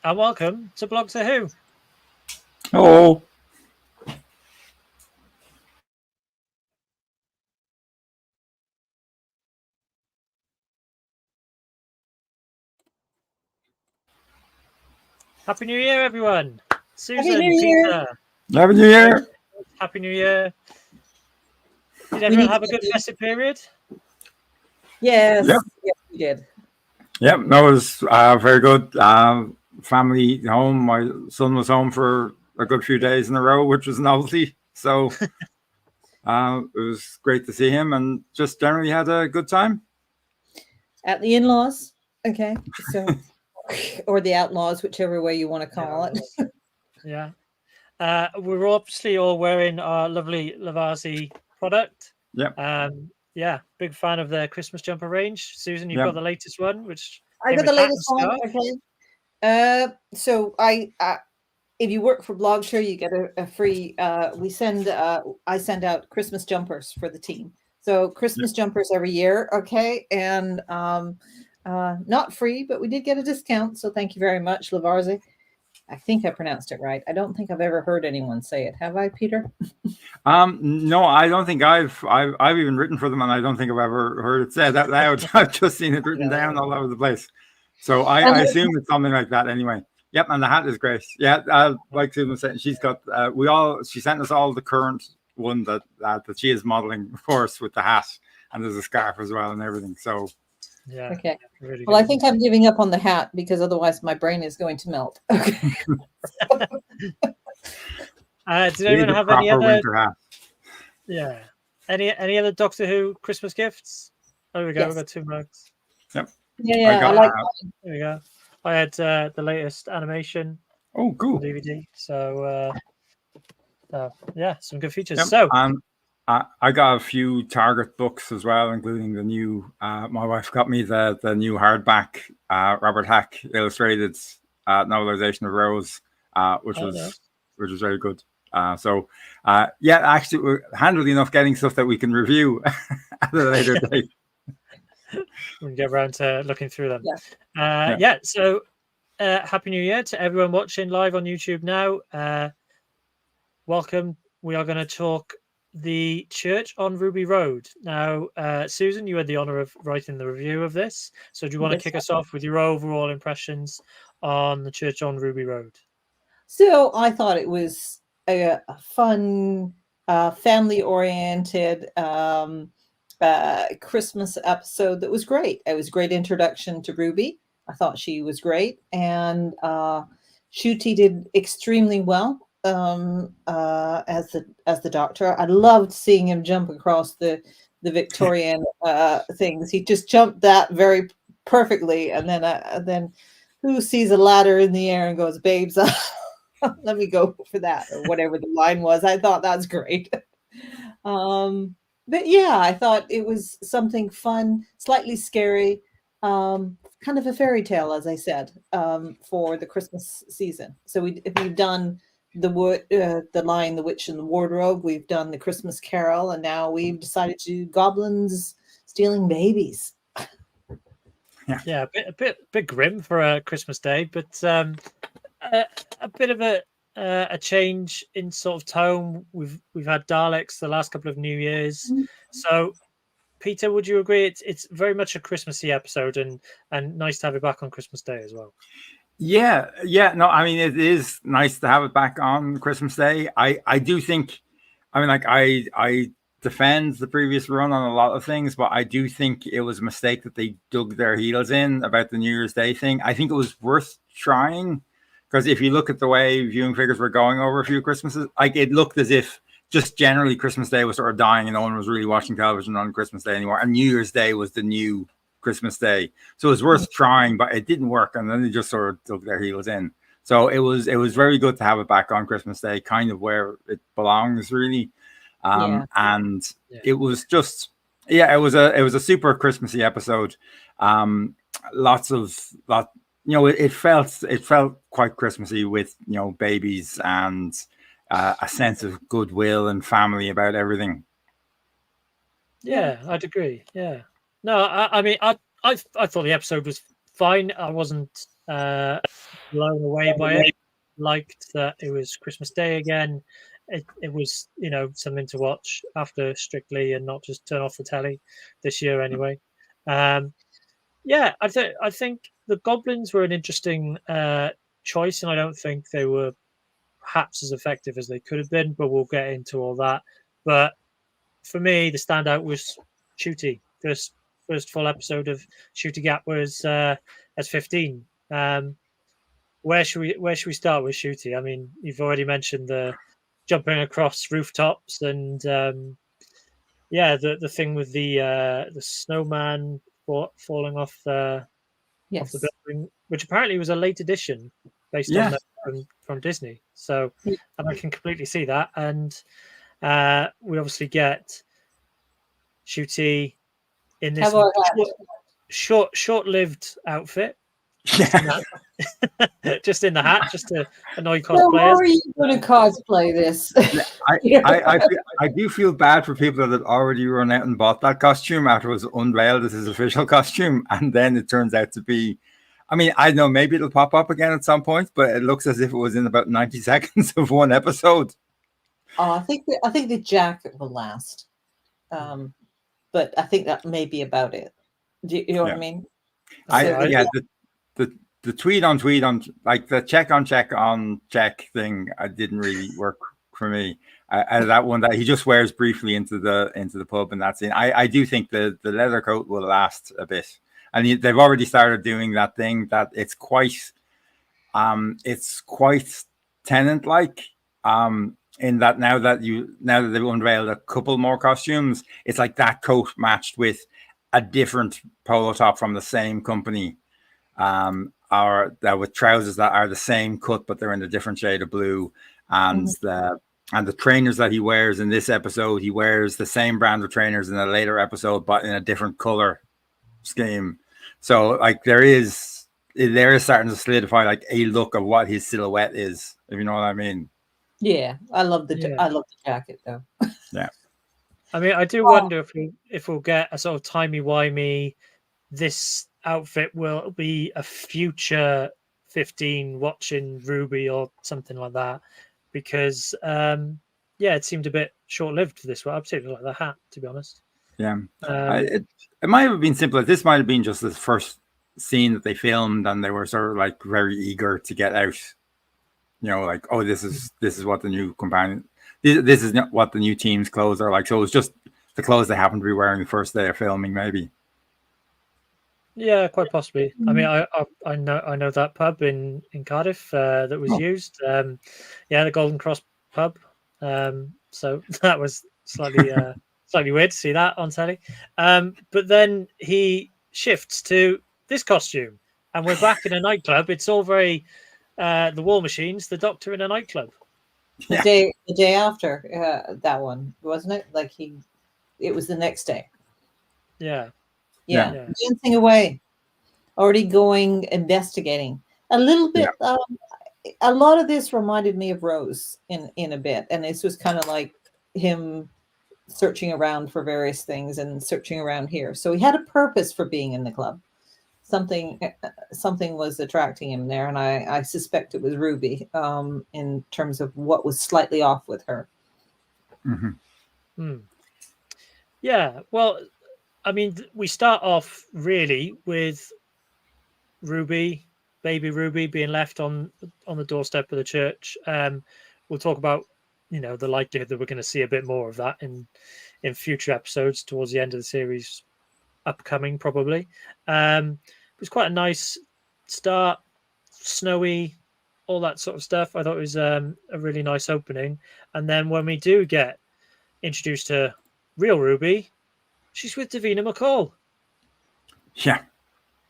and welcome to BlogtorWho. Hello. Happy New Year, everyone. Susan, Happy New Year. Peter. Happy New Year. Happy New Year. Did everyone have a good festive period? Yes, Yep. yes, we did. Yep, that was very good. Family home. My son was home for a good few days in a row, which was a novelty. So it was great to see him, and just generally had a good time. At the in-laws, okay. So, or the outlaws, whichever way you want to call it. Yeah. We're obviously all wearing our lovely Lavazzi product. Yep. Yeah, big fan of their Christmas jumper range. Susan, you've got the latest one, which I got the latest one. Okay. So if you work for BlogtorWho, you get a free. I send out Christmas jumpers for the team. So Christmas jumpers every year. Okay, and not free, but we did get a discount. So thank you very much, Lavazzi. I think I pronounced it right. I don't think I've ever heard anyone say it. Have I, Peter? No, I don't think I've even written for them, and I don't think I've ever heard it said out loud. I've just seen it written down all over the place. So I assume it's something like that anyway. Yep, and the hat is great. Yeah, like Susan was saying, she's got she sent us all the current one that she is modeling for us with the hat, and there's a scarf as well and everything. So yeah. Okay. Really Well, I think I'm giving up on the hat because otherwise my brain is going to melt. Okay. Did anyone have any other winter hat? Yeah. Any other Doctor Who Christmas gifts? Oh, there we go. Yes. We've got 2 mugs. Yep. Yeah, I like There we go. I had the latest animation Oh, cool. DVD. So yeah, some good features. Yep. So I got a few Target books as well, including the new. My wife got me the new hardback Robert Hack illustrated novelization of Rose, which was very good. Actually, we're handily enough getting stuff that we can review at a later date. We can get around to looking through them. Yeah. So Happy New Year to everyone watching live on YouTube now. Welcome. We are going to talk the Church on Ruby Road. Now, Susan, you had the honor of writing the review of this. So do you want to kick us off with your overall impressions on the Church on Ruby Road? So I thought it was a fun, family-oriented Christmas episode that was great. It was a great introduction to Ruby. I thought she was great, and Ncuti did extremely well as the Doctor. I loved seeing him jump across the Victorian things. He just jumped that very perfectly, and then who sees a ladder in the air and goes, "Babes, let me go for that," or whatever the line was. I thought that's great. But yeah, I thought it was something fun, slightly scary, kind of a fairy tale, as I said, for the Christmas season. So we've done the Lion, the Witch, and the Wardrobe. We've done the Christmas Carol, and now we've decided to do goblins stealing babies. Yeah, a bit grim for a Christmas day, but a bit of a change in sort of tone. We've had Daleks the last couple of New Years. So, Peter, would you agree it's very much a Christmassy episode and nice to have it back on Christmas Day as well? Yeah. No, I mean, it is nice to have it back on Christmas Day. I do think, I mean, like I defend the previous run on a lot of things, but I do think it was a mistake that they dug their heels in about the New Year's Day thing. I think it was worth trying, because if you look at the way viewing figures were going over a few Christmases, like it looked as if just generally Christmas Day was sort of dying and no one was really watching television on Christmas Day anymore. And New Year's Day was the new Christmas Day. So it was worth trying, but it didn't work. And then they just sort of dug their heels in. So it was very good to have it back on Christmas Day, kind of where it belongs, really. And it was just, it was a super Christmassy episode. It felt quite Christmassy with, babies and a sense of goodwill and family about everything. Yeah, I'd agree. Yeah. No, I mean, I thought the episode was fine. I wasn't blown away by it. Liked that it was Christmas Day again. It was, something to watch after Strictly and not just turn off the telly this year anyway. Yeah, I think the Goblins were an interesting choice, and I don't think they were perhaps as effective as they could have been, but we'll get into all that. But for me, the standout was Ncuti. First full episode of Ncuti Gatwa as 15. Where should we start with Ncuti? I mean, you've already mentioned the jumping across rooftops and the thing with the snowman falling off the building, which apparently was a late edition based on that from Disney. So, and I can completely see that. And we obviously get Ncuti in this short-lived outfit. Just in the hat, just to annoy cosplayers. How are you going to cosplay this? I do feel bad for people that had already run out and bought that costume after it was unveiled as his official costume, and then it turns out to be. I mean, I know maybe it'll pop up again at some point, but it looks as if it was in about 90 seconds of one episode. I think the jacket will last, but I think that may be about it. Do you know what I mean? The tweet on like the check on check thing, I didn't really work for me. That one that he just wears briefly into the pub, and that's it. I do think the leather coat will last a bit, and they've already started doing that thing that it's quite Tenant like in that now that they've unveiled a couple more costumes, it's like that coat matched with a different polo top from the same company. Or that with trousers that are the same cut, but they're in a different shade of blue. And the trainers that he wears in this episode, he wears the same brand of trainers in a later episode, but in a different color scheme. So like there is starting to solidify like a look of what his silhouette is, if you know what I mean. Yeah, I love the jacket though. Yeah. I mean, I do wonder if we'll get a sort of timey-wimey. This outfit will be a future 15 watching Ruby or something like that, because it seemed a bit short-lived for this one. I particularly like the hat, to be honest. Yeah, it might have been simpler. This might have been just the first scene that they filmed, and they were sort of like very eager to get out. You know, like, oh, this is what the new companion. This is not what the new team's clothes are like. So it was just the clothes they happened to be wearing the first day of filming, maybe. Yeah, quite possibly. I mean, I know that pub in Cardiff that was used. The Golden Cross pub. So that was slightly weird to see that on telly. But then he shifts to this costume, and we're back in a nightclub. It's all very the War Machines, the Doctor in a nightclub. The day after that one, wasn't it? Like it was the next day. Yeah. Dancing away, already going investigating a little bit. A lot of this reminded me of Rose in a bit, and this was kind of like him searching around for various things and searching around here. So he had a purpose for being in the club. Something was attracting him there, and I suspect it was Ruby in terms of what was slightly off with her. Yeah, well, I mean, we start off really with baby Ruby being left on the doorstep of the church. We'll talk about, the likelihood that we're going to see a bit more of that in future episodes towards the end of the series, upcoming probably. It was quite a nice start, snowy, all that sort of stuff. I thought it was a really nice opening. And then when we do get introduced to real Ruby, she's with Davina McCall. Yeah.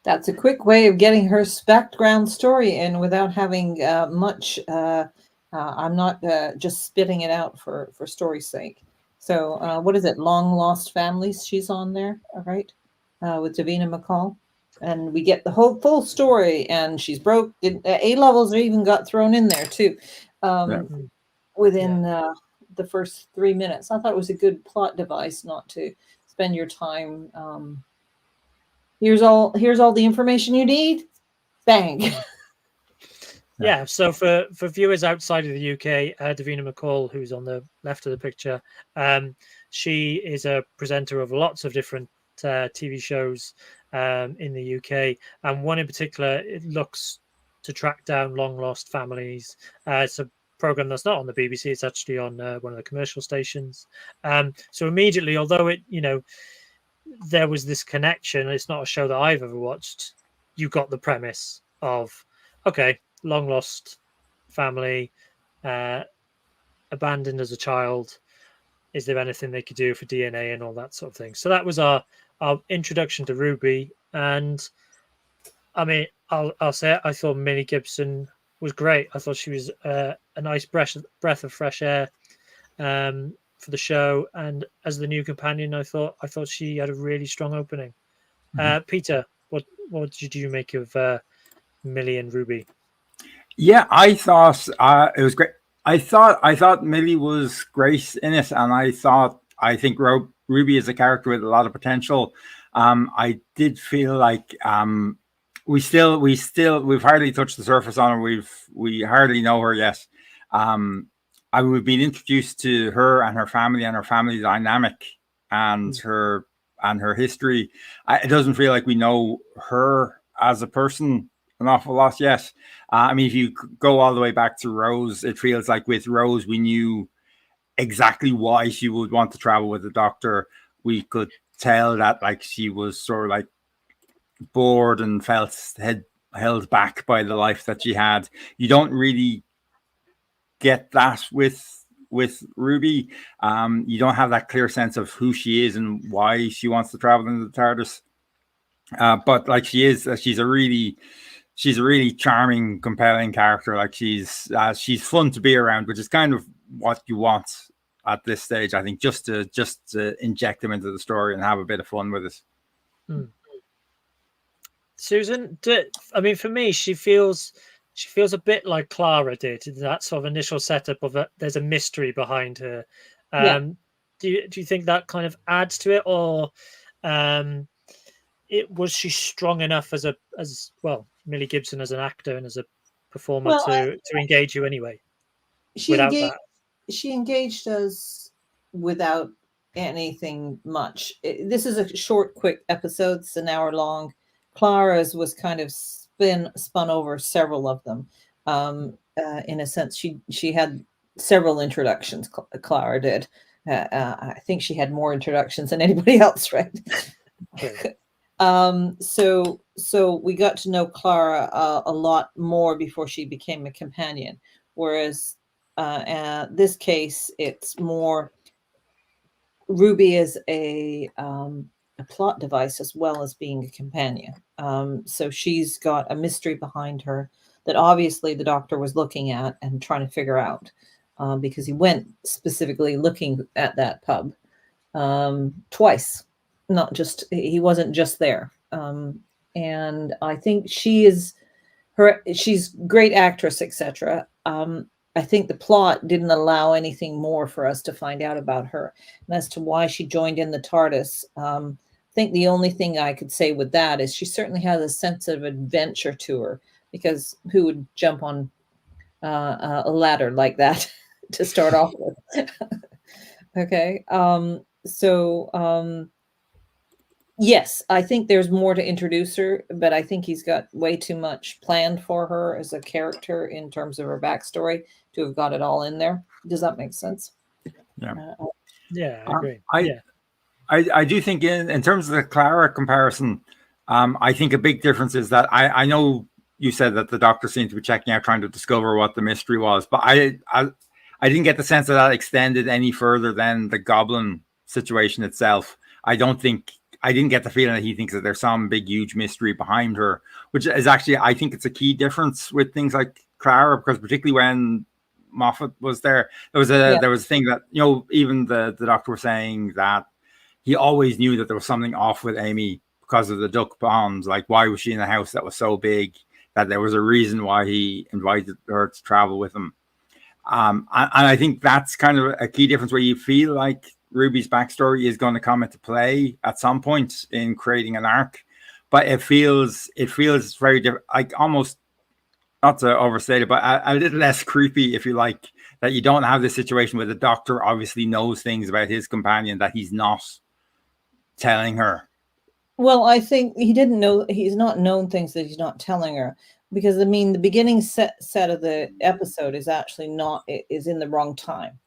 That's a quick way of getting her background story in without having much. I'm not just spitting it out for story's sake. So what is it? Long Lost Families. She's on there, right? With Davina McCall. And we get the whole full story, and she's broke. A levels are even got thrown in there too, within the first 3 minutes. I thought it was a good plot device not to spend your time. Here's all the information you need. bang. Yeah, so for viewers outside of the UK, Davina McCall, who's on the left of the picture, she is a presenter of lots of different TV shows in the UK, and one in particular, it looks to track down long lost families. It's a program that's not on the BBC; it's actually on one of the commercial stations. So immediately, although it, there was this connection, it's not a show that I've ever watched. You got the premise of, okay, long lost family, abandoned as a child. Is there anything they could do for DNA and all that sort of thing? So that was our introduction to Ruby. And I mean, I'll say it, I thought Millie Gibson was great. I thought she was a nice breath of fresh air for the show. And as the new companion, I thought she had a really strong opening. Peter, what did you make of Millie and Ruby? Yeah, I thought it was great. I thought Millie was great in it, and I think Ruby is a character with a lot of potential. I did feel like we've hardly touched the surface on her. We hardly know her yet. We've been introduced to her and her family dynamic and her history. It doesn't feel like we know her as a person an awful lot yet. I mean, if you go all the way back to Rose, it feels like with Rose, we knew exactly why she would want to travel with the Doctor. We could tell that like she was sort of like bored and felt held back by the life that she had. You don't really get that with Ruby. You don't have that clear sense of who she is and why she wants to travel in the TARDIS. But like she's a really charming, compelling character. Like she's fun to be around, which is kind of what you want at this stage, I think, just to inject them into the story and have a bit of fun with it. Susan, I mean, for me, she feels a bit like Clara did. That sort of initial setup of there's a mystery behind her. Do you think that kind of adds to it, or was she strong enough as Millie Gibson as an actor and as a performer to engage you anyway? She engaged us without anything much. This is a short, quick episode. It's an hour long. Clara's was kind of spun over several of them. In a sense, she had several introductions. Clara did. I think she had more introductions than anybody else, right? Okay. So we got to know Clara a lot more before she became a companion. Whereas this case, it's more Ruby is a plot device as well as being a companion. So she's got a mystery behind her that obviously the Doctor was looking at and trying to figure out because he went specifically looking at that pub twice. He wasn't just there. And I think she's great actress, etc. I think the plot didn't allow anything more for us to find out about her. And as to why she joined in the TARDIS, I think the only thing I could say with that is she certainly has a sense of adventure to her, because who would jump on a ladder like that to start off with? Okay. Yes, I think there's more to introduce her, but I think he's got way too much planned for her as a character in terms of her backstory to have got it all in there. Does that make sense? Yeah. Yeah, I agree. I do think in terms of the Clara comparison, I think a big difference is that I know you said that the Doctor seemed to be checking out, trying to discover what the mystery was, but I didn't get the sense that extended any further than the Goblin situation itself. I didn't get the feeling that he thinks that there's some big, huge mystery behind her, which is actually, I think it's a key difference with things like Clara, because particularly when Moffat was there, there was a thing that, even the Doctor was saying that he always knew that there was something off with Amy because of the duck bombs. Like, why was she in a house that was so big? That there was a reason why he invited her to travel with him. And I think that's kind of a key difference, where you feel like Ruby's backstory is going to come into play at some point in creating an arc. but it feels very different, like almost, not to overstate it, but a little less creepy, if you like, that you don't have this situation where the Doctor obviously knows things about his companion that he's not telling her. Well, I think he didn't know. He's not known things that he's not telling her, because I mean, the beginning set of the episode is actually not, is in the wrong time,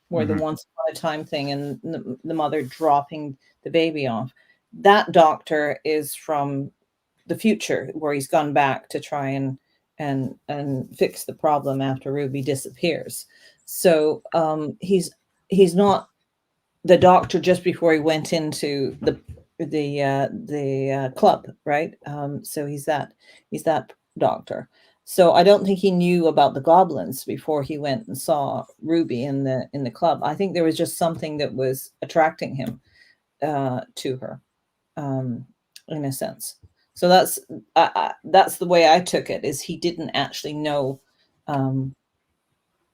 where the once upon a time thing and the mother dropping the baby off. That Doctor is from the future, where he's gone back to try and fix the problem after Ruby disappears. So he's not the Doctor just before he went into the club, right? So he's that Doctor. So I don't think he knew about the goblins before he went and saw Ruby in the club. I think there was just something that was attracting him to her, in a sense. So that's the way I took it, is he didn't actually know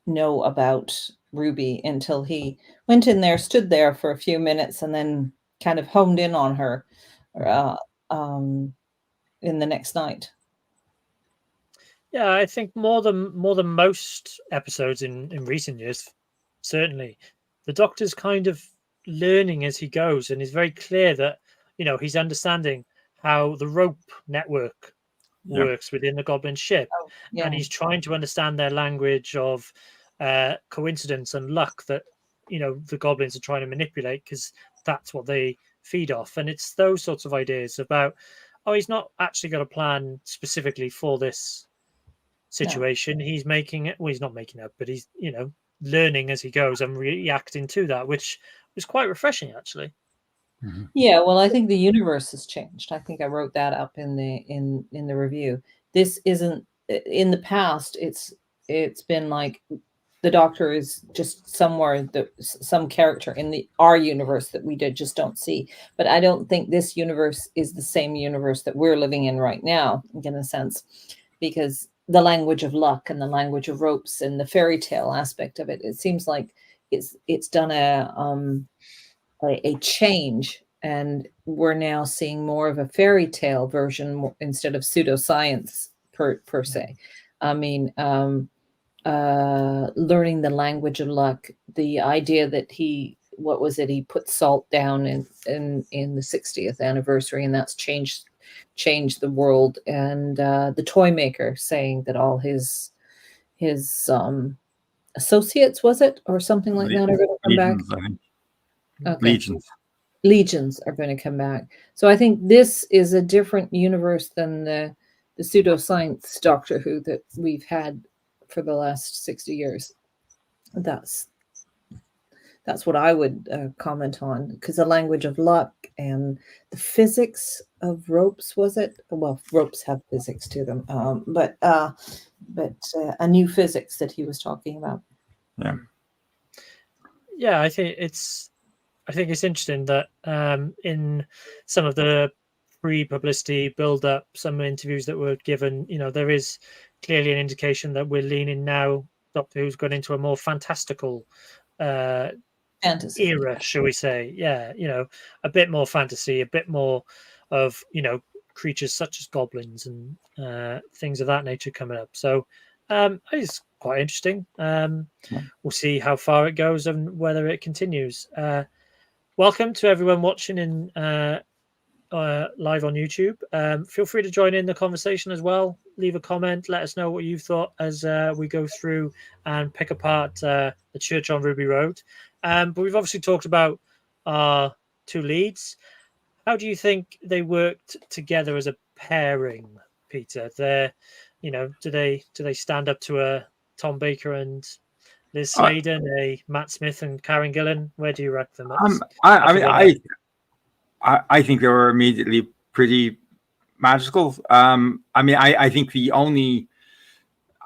about Ruby until he went in there, stood there for a few minutes, and then kind of honed in on her in the next night. Yeah, I think more than most episodes in recent years, certainly, the Doctor's kind of learning as he goes, and is very clear that, you know, he's understanding how the rope network works within the Goblin ship, and he's trying to understand their language of coincidence and luck that, you know, the Goblins are trying to manipulate, because that's what they feed off. And it's those sorts of ideas about, oh, he's not actually got a plan specifically for this situation. He's making it, well, he's not making it, but he's, you know, learning as he goes and reacting to that, which was quite refreshing, actually. Yeah, well, I think the universe has changed. I think I wrote that up in the review. This isn't, in the past, it's been like the Doctor is just somewhere, some character in our universe that we just don't see. But I don't think this universe is the same universe that we're living in right now, in a sense, because the language of luck and the language of ropes and the fairy tale aspect of it, it seems like it's done a change, and we're now seeing more of a fairy tale version instead of pseudoscience per se. I mean, learning the language of luck, the idea that he put salt down in the 60th anniversary, and that's changed the world, and the toy maker saying that all his associates, was it, or something like that, are going to come back. I think. Okay. Legions are going to come back. So I think this is a different universe than the pseudoscience Doctor Who that we've had for the last 60 years. That's what I would comment on, because the language of luck and the physics of ropes, was it? Well, ropes have physics to them, but a new physics that he was talking about. Yeah, I think it's interesting that in some of the pre-publicity build-up, some interviews that were given, you know, there is clearly an indication that we're leaning now. Doctor Who's gone into a more fantastical fantasy era, shall we say? Yeah, you know, a bit more fantasy, a bit more of, you know, creatures such as goblins and things of that nature coming up. So it's quite interesting. We'll see how far it goes and whether it continues. Welcome to everyone watching in live on YouTube. Feel free to join in the conversation as well. Leave a comment. Let us know what you've thought as we go through and pick apart the Church on Ruby Road. But we've obviously talked about our two leads. How do you think they worked together as a pairing, Peter? They're, you know, do they stand up to a Tom Baker and Liz Sladen, a Matt Smith and Karen Gillan? Where do you rank them up? I think they were immediately pretty magical. I think the only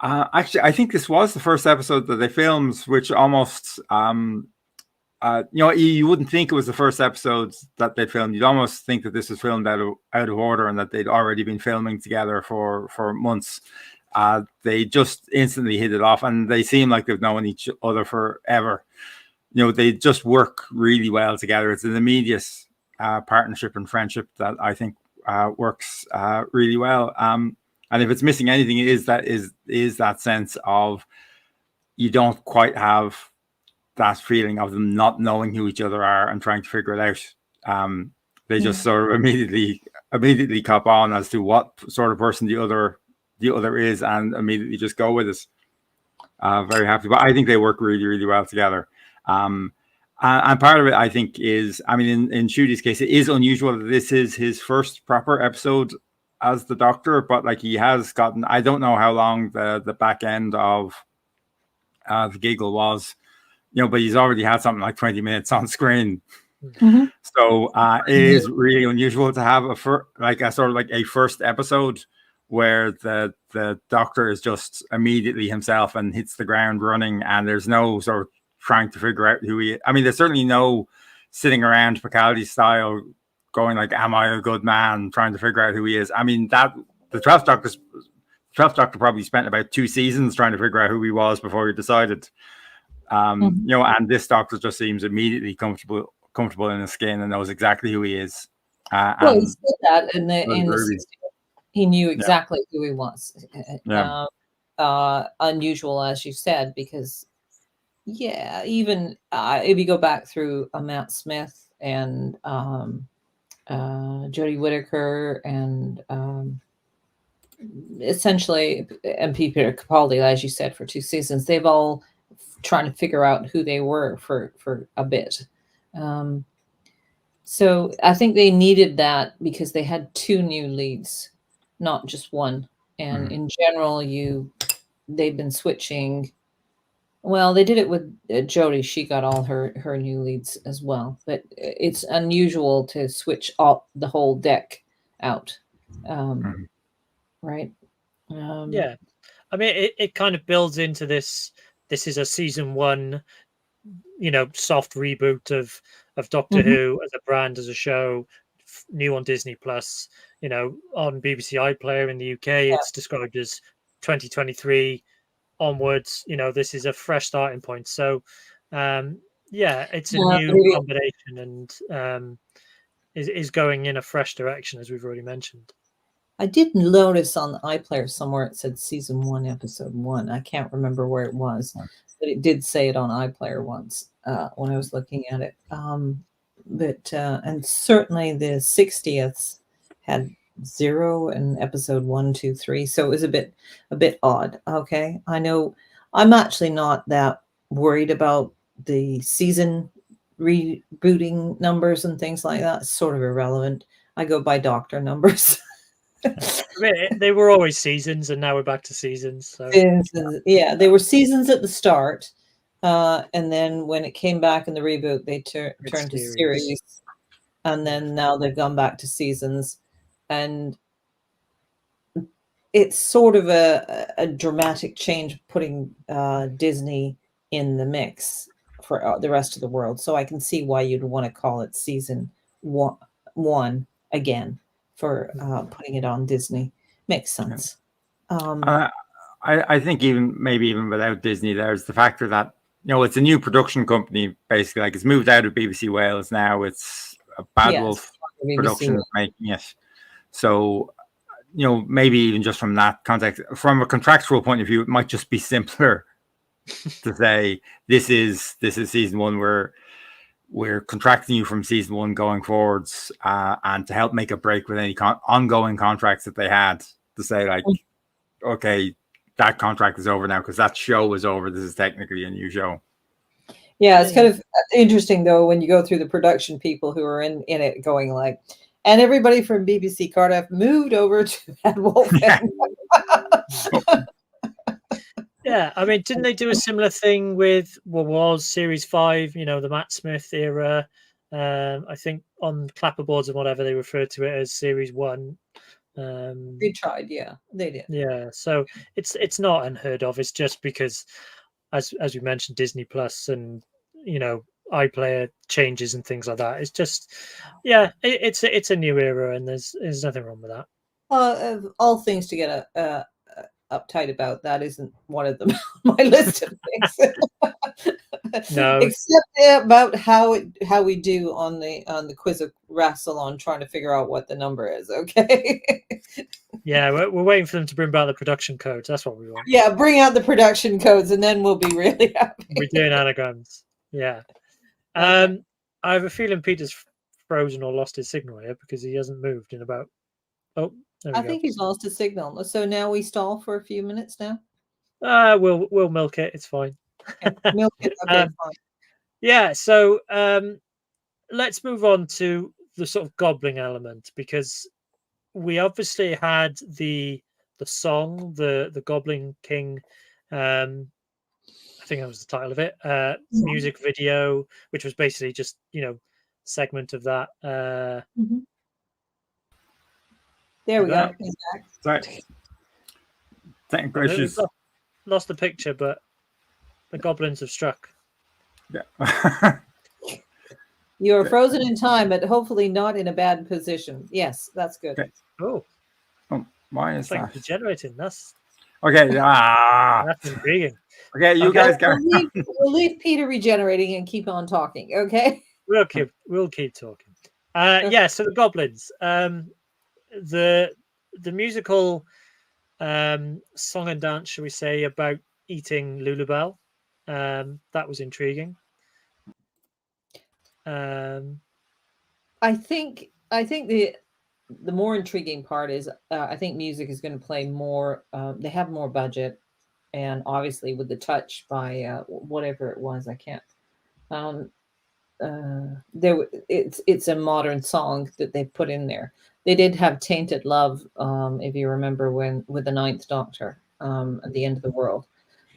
actually, I think this was the first episode that they filmed, which almost you wouldn't think it was the first episode that they filmed. You'd almost think that this was filmed out of order and that they'd already been filming together for months. They just instantly hit it off, and they seem like they've known each other forever. You know, they just work really well together. It's an immediate partnership and friendship that I think works really well. And if it's missing anything, it is that sense of you don't quite have that feeling of them not knowing who each other are and trying to figure it out. They just sort of immediately cop on as to what sort of person the other is, and immediately just go with it. Very happy, but I think they work really, really well together. And part of it, I think, is, I mean, in Ncuti's case, it is unusual that this is his first proper episode as the Doctor, but like he has gotten, I don't know how long the back end of the giggle was, but he's already had something like 20 minutes on screen. Mm-hmm. So it is really unusual to have a sort of like a first episode where the Doctor is just immediately himself and hits the ground running, and there's no sort of trying to figure out who he is. I mean, there's certainly no sitting around Picaldi style going like, am I a good man, trying to figure out who he is. I mean, that the 12th Doctor probably spent about 2 seasons trying to figure out who he was before he decided. And this Doctor just seems immediately comfortable in his skin and knows exactly who he is. Well, he said that in the 60th. He knew exactly who he was. Unusual, as you said, because even if you go back through Matt Smith and Jodie Whittaker and essentially MP Peter Capaldi, as you said, for 2 seasons, they've all trying to figure out who they were for a bit. So I think they needed that because they had 2 new leads, not just one. And in general, they've been switching. Well, they did it with Jodie. She got all her new leads as well. But it's unusual to switch the whole deck out. Right? Yeah. I mean, it kind of builds into this. This is a season 1, soft reboot of Doctor Who as a brand, as a show, new on Disney Plus. On BBC iPlayer in the UK, it's described as 2023 onwards. This is a fresh starting point. So, it's a new combination and is going in a fresh direction, as we've already mentioned. I did notice on the iPlayer somewhere it said season 1, episode 1. I can't remember where it was, but it did say it on iPlayer once when I was looking at it. And certainly the 60th had 0 in episode 1, 2, 3. So it was a bit odd. Okay. I know I'm actually not that worried about the season rebooting numbers and things like that. It's sort of irrelevant. I go by Doctor numbers. They were always seasons, and now we're back to seasons. So. Yeah, they were seasons at the start, and then when it came back in the reboot, they turned to series, and then now they've gone back to seasons, and it's sort of a dramatic change putting Disney in the mix for the rest of the world. So I can see why you'd want to call it season 1 again. For putting it on Disney. Makes sense. I think maybe even without Disney, there's the factor that it's a new production company, basically. Like, it's moved out of BBC Wales now. It's a Bad Wolf production making it. So maybe even just from that context, from a contractual point of view, it might just be simpler to say this is season 1 where we're contracting you from season 1 going forwards, and to help make a break with any ongoing contracts that they had, to say like, okay, that contract is over now because that show is over. This is technically a new show. Yeah, it's kind of interesting though when you go through the production people who are in it going like, and everybody from BBC Cardiff moved over to Bad Wolf. Yeah, I mean, didn't they do a similar thing with what was Series 5, the Matt Smith era? I think on clapperboards and whatever, they referred to it as Series 1. They tried, yeah, they did. Yeah, so it's not unheard of. It's just because, as we mentioned, Disney Plus and, iPlayer changes and things like that. It's just, it's a new era, and there's nothing wrong with that. Of all things to get uptight about, that isn't one of them on my list of things. No. Except about how we do on the quiz of Rassilon, trying to figure out what the number is. Okay. Yeah, we're waiting for them to bring back the production codes. That's what we want. Yeah, bring out the production codes, and then we'll be really happy. We're doing anagrams. Yeah. Okay. I have a feeling Peter's frozen or lost his signal here because he hasn't moved in about. Oh, there we I go. think he's lost his signal. So now we stall for a few minutes now. We'll milk it. It's fine. Okay. Milk it. Okay, fine. Yeah. So let's move on to the sort of gobbling element, because we obviously had the song, the Goblin King. I think that was the title of it. Music video, which was basically just segment of that. There we go. He's back. Sorry. Thank gracious. Lost the picture, but the goblins have struck. Yeah. You are frozen in time, but hopefully not in a bad position. Yes, that's good. Okay. Oh, why is like that? degenerating. That's okay. That's intriguing. Okay, you guys go. We'll leave Peter regenerating and keep on talking. Okay. We'll keep talking. Yeah. So the goblins. The musical song and dance, shall we say, about eating Lulabelle. That was intriguing. I think the more intriguing part is I think music is going to play more. They have more budget, and obviously with the touch by whatever it was, I can't. It's a modern song that they put in there. They did have "Tainted Love," if you remember, with the Ninth Doctor at the end of the world.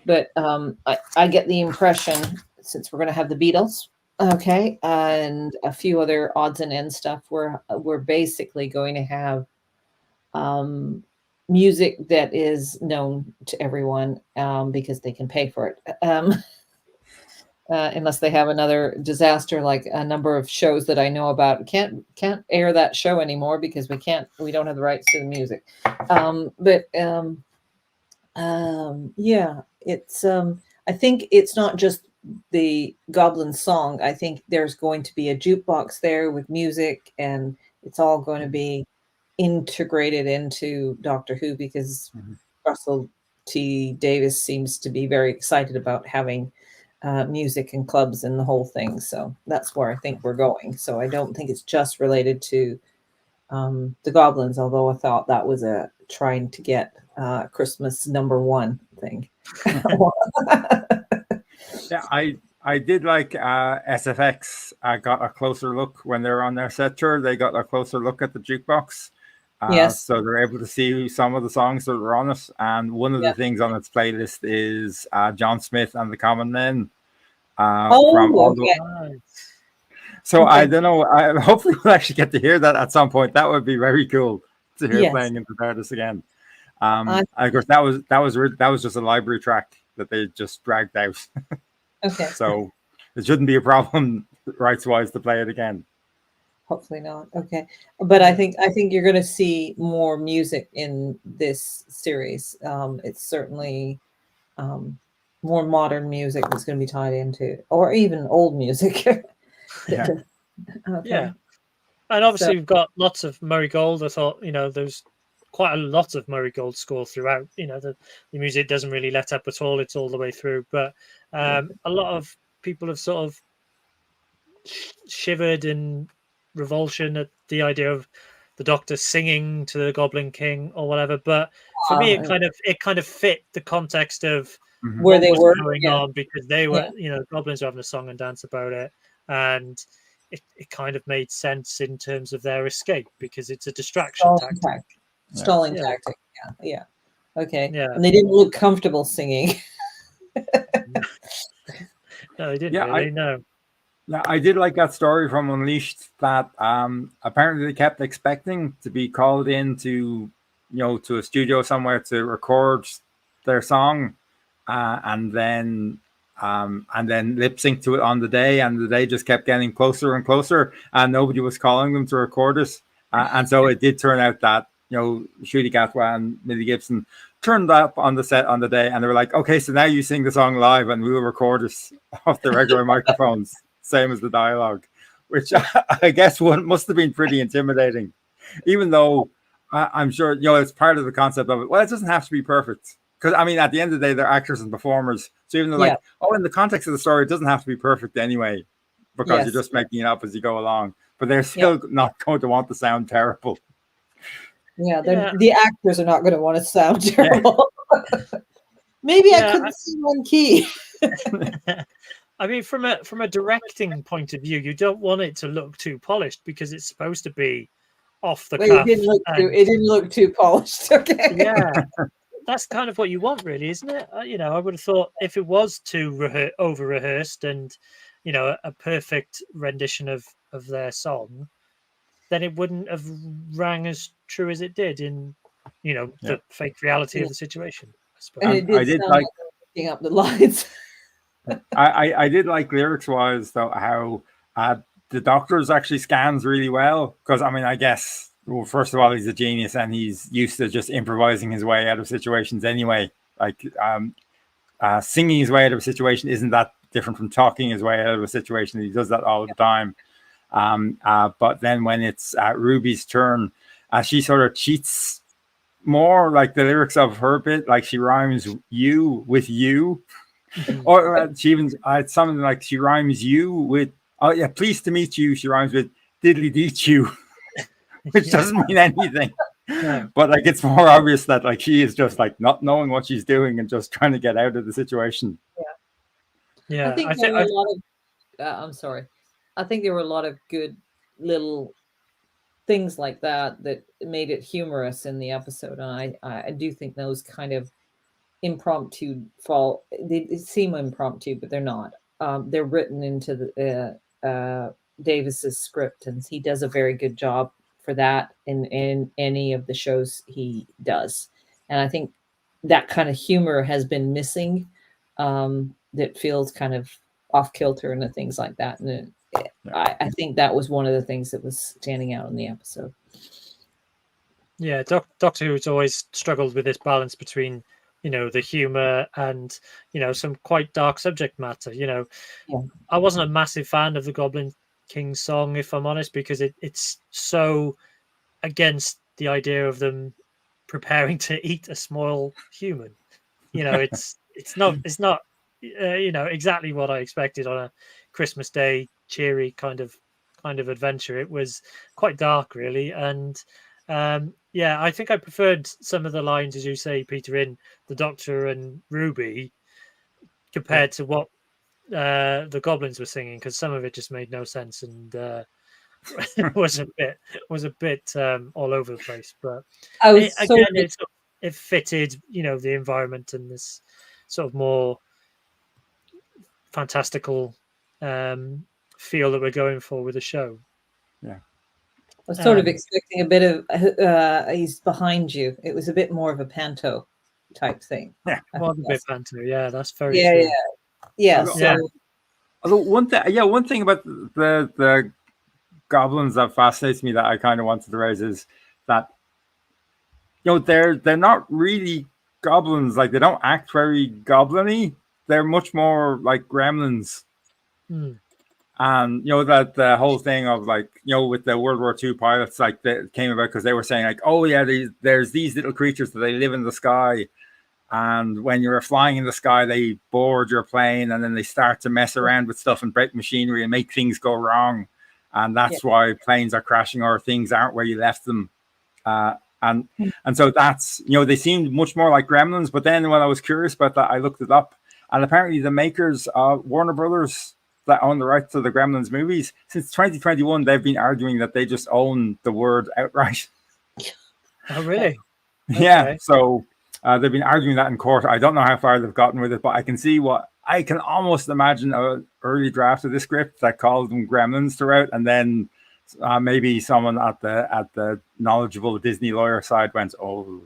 But I get the impression, since we're going to have the Beatles, okay, and a few other odds and ends stuff, we're basically going to have music that is known to everyone because they can pay for it. Unless they have another disaster, like a number of shows that I know about can't air that show anymore because we don't have the rights to the music. Yeah, it's I think it's not just the Goblin song. I think there's going to be a jukebox there with music, and it's all going to be integrated into Doctor Who because Russell T Davies seems to be very excited about having music and clubs and the whole thing. So that's where I think we're going. So I don't think it's just related to the Goblins, although I thought that was a trying to get Christmas #1 thing. Yeah, I did like SFX. I got a closer look when they were on their set tour. They got a closer look at the jukebox. Yes. So they're able to see some of the songs that were on it. And one of the things on its playlist is John Smith and the Common Men. So I don't know. Hopefully we'll actually get to hear that at some point. That would be very cool to hear playing in the TARDIS again. Of course, that was just a library track that they just dragged out. Okay. So it shouldn't be a problem rights-wise to play it again. Hopefully not. Okay. But I think you're going to see more music in this series. It's certainly more modern music that's going to be tied into, or even old music. Yeah. Okay. Yeah. And obviously we've got lots of Murray Gold. I thought, there's quite a lot of Murray Gold score throughout. The music doesn't really let up at all. It's all the way through. But a lot of people have sort of shivered in revulsion at the idea of the Doctor singing to the Goblin King or whatever. But for me, it kind of fit the context of where they were going on, because they were, goblins were having a song and dance about it, and it kind of made sense in terms of their escape because it's a distraction tactic. Stalling tactic. Yeah. Okay. Yeah. And they didn't look comfortable singing. No, they didn't really. No. Yeah, I did like that story from Unleashed that apparently they kept expecting to be called in to a studio somewhere to record their song, and then lip sync to it on the day, and the day just kept getting closer and closer, and nobody was calling them to record it, and so it did turn out that Ncuti Gatwa and Millie Gibson turned up on the set on the day, and they were like, okay, so now you sing the song live and we will record it off the regular microphones, same as the dialogue, which I guess must have been pretty intimidating, even though I'm sure, it's part of the concept of it. Well, it doesn't have to be perfect, because I mean, at the end of the day, they're actors and performers. So even though like, in the context of the story, it doesn't have to be perfect anyway, because you're just making it up as you go along, but they're still not going to want to sound terrible. Yeah, the actors are not going to want to sound terrible. Maybe I couldn't sing one key. I mean, from a directing point of view, you don't want it to look too polished, because it's supposed to be off the cuff. It didn't look too polished. Okay. Yeah, that's kind of what you want, really, isn't it? I would have thought if it was too over rehearsed and a perfect rendition of their song, then it wouldn't have rang as true as it did in, the fake reality of the situation, I suppose. And it did sound like picking up the lines. I did like lyrics-wise, though, how the Doctor's actually scans really well. Because, I mean, I guess, well, first of all, he's a genius and he's used to just improvising his way out of situations anyway. Like, singing his way out of a situation isn't that different from talking his way out of a situation. He does that all the time. But then when it's Ruby's turn, she sort of cheats more, like the lyrics of her bit, like she rhymes you with you. Or she even it's something like she rhymes you with, oh yeah, pleased to meet you. She rhymes with diddly deet you, which doesn't mean anything. Yeah. But like it's more obvious that like she is just like not knowing what she's doing and just trying to get out of the situation. Yeah. I think there were a lot of I'm sorry. I think there were a lot of good little things like that made it humorous in the episode. And I do think those kind of impromptu they seem impromptu, but they're not. They're written into the Davis's script, and he does a very good job for that in any of the shows he does. And I think that kind of humor has been missing, that feels kind of off kilter and things like that. And I think that was one of the things that was standing out in the episode. Yeah, Doctor Who's always struggled with this balance between the humor and some quite dark subject matter. I wasn't a massive fan of the Goblin King song, if I'm honest, because it's so against the idea of them preparing to eat a small human. It's not exactly what I expected on a Christmas Day cheery kind of adventure. It was quite dark, really, and I think I preferred some of the lines, as you say, Peter, in The Doctor and Ruby compared to what the Goblins were singing, because some of it just made no sense and was a bit all over the place. But it fitted, the environment and this sort of more fantastical feel that we're going for with the show. Yeah. I was sort of expecting a bit of he's behind you. It was a bit more of a panto type thing. Yeah, more of a bit panto. Yeah, that's very true. Yeah. Although one thing about the goblins that fascinates me that I kind of wanted to raise is that they're not really goblins. Like they don't act very goblin-y. They're much more like gremlins. And that the whole thing of like with the World War II pilots, like that came about because they were saying like, oh yeah, there's these little creatures that they live in the sky, and when you're flying in the sky, they board your plane, and then they start to mess around with stuff and break machinery and make things go wrong, and that's why planes are crashing or things aren't where you left them. And so that's they seemed much more like gremlins. But then when I was curious about that, I looked it up, and apparently the makers of Warner Brothers that own the rights to the Gremlins movies, since 2021, they've been arguing that they just own the word outright. Oh, really? Yeah. Okay. So they've been arguing that in court. I don't know how far they've gotten with it, but I can almost imagine an early draft of the script that called them Gremlins throughout, and then maybe someone at the knowledgeable Disney lawyer side went, "Oh,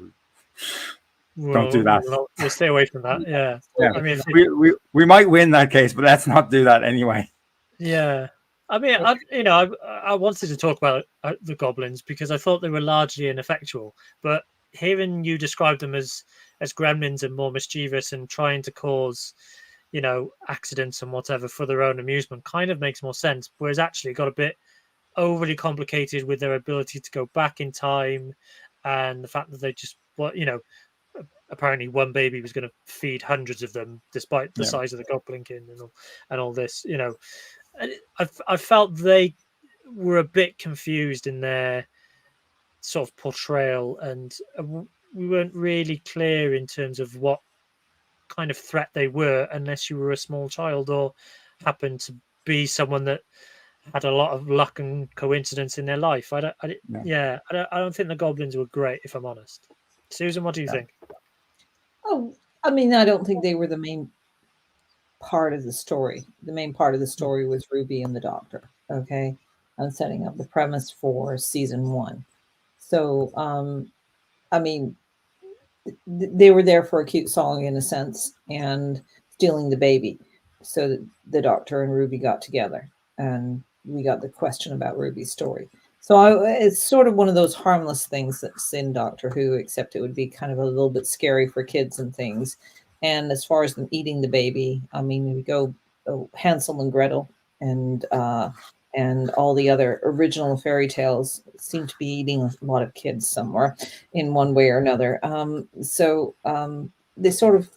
don't do that. We'll stay away from that." Yeah. I mean, we might win that case, but let's not do that anyway. Yeah. I mean, I wanted to talk about the goblins because I thought they were largely ineffectual, but hearing you describe them as as gremlins and more mischievous and trying to cause, accidents and whatever for their own amusement kind of makes more sense. Whereas actually it got a bit overly complicated with their ability to go back in time, and the fact that they just, apparently one baby was going to feed hundreds of them despite the size of the Goblinkin and all this. I felt they were a bit confused in their sort of portrayal, and we weren't really clear in terms of what kind of threat they were, unless you were a small child or happened to be someone that had a lot of luck and coincidence in their life. I don't think the goblins were great, if I'm honest. Susan, what do you think? Oh, I mean, I don't think they were the main part of the story. The main part of the story was Ruby and the Doctor. Okay, I'm setting up the premise for season 1. So, I mean, they were there for a cute song in a sense, and stealing the baby. So the Doctor and Ruby got together, and we got the question about Ruby's story. So it's sort of one of those harmless things that's in Doctor Who, except it would be kind of a little bit scary for kids and things. And as far as them eating the baby, I mean, we go Hansel and Gretel and all the other original fairy tales seem to be eating a lot of kids somewhere in one way or another. So they sort of,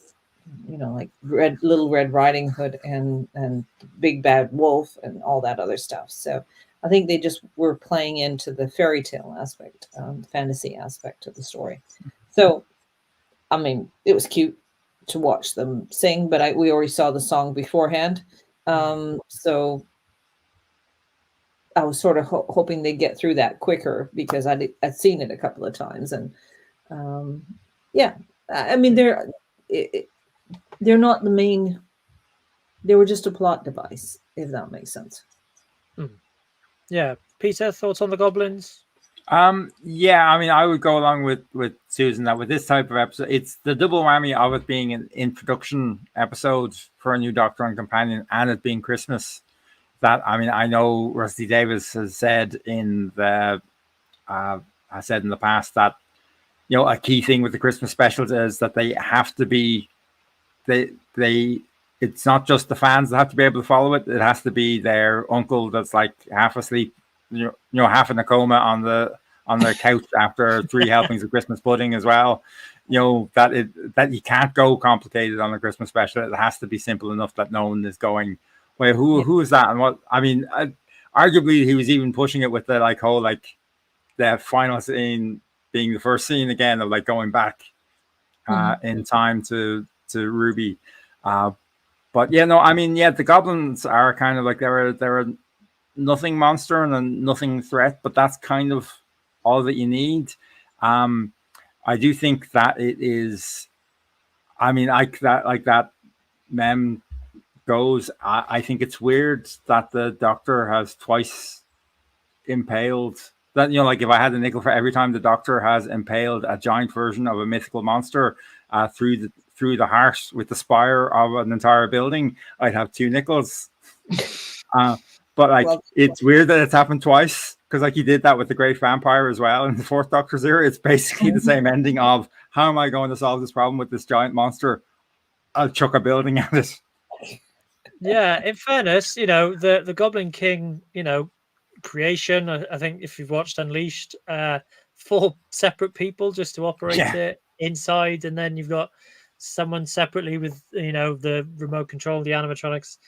like Little Red Riding Hood and Big Bad Wolf and all that other stuff. So I think they just were playing into the fairy tale aspect, the fantasy aspect of the story. So, I mean, it was cute to watch them sing, but we already saw the song beforehand. So I was sort of hoping they'd get through that quicker, because I'd seen it a couple of times. And I mean, they're not the main, they were just a plot device, if that makes sense. Yeah. Peter, thoughts on the goblins? I mean, I would go along with Susan that with this type of episode, it's the double whammy of it being an introduction episode for a new Doctor and Companion, and it being Christmas. That, I mean, I know Rusty Davis has said in the past that, a key thing with the Christmas specials is that they have to be, it's not just the fans that have to be able to follow it. It has to be their uncle that's like half asleep, half in a coma on the couch after 3 helpings of Christmas pudding as well. That you can't go complicated on a Christmas special. It has to be simple enough that no one is going, wait, who is that? And what? I mean, arguably he was even pushing it with the whole the final scene being the first scene again of going back in time to Ruby. But I mean, the goblins are kind of they're a nothing monster and a nothing threat, but that's kind of all that you need. I do think that it is, I mean, that mem goes, I think it's weird that the Doctor has twice impaled that, if I had a nickel for every time the Doctor has impaled a giant version of a mythical monster through the heart with the spire of an entire building, I'd have 2 nickels. But it's weird that it's happened twice, because he did that with the Great Vampire as well in the 4th Doctor's era. It's basically the same ending of, how am I going to solve this problem with this giant monster? I'll chuck a building at it. Yeah, in fairness, the Goblin King, creation, I think if you've watched Unleashed, 4 separate people just to operate it inside, and then you've got someone separately with the remote control, the animatronics.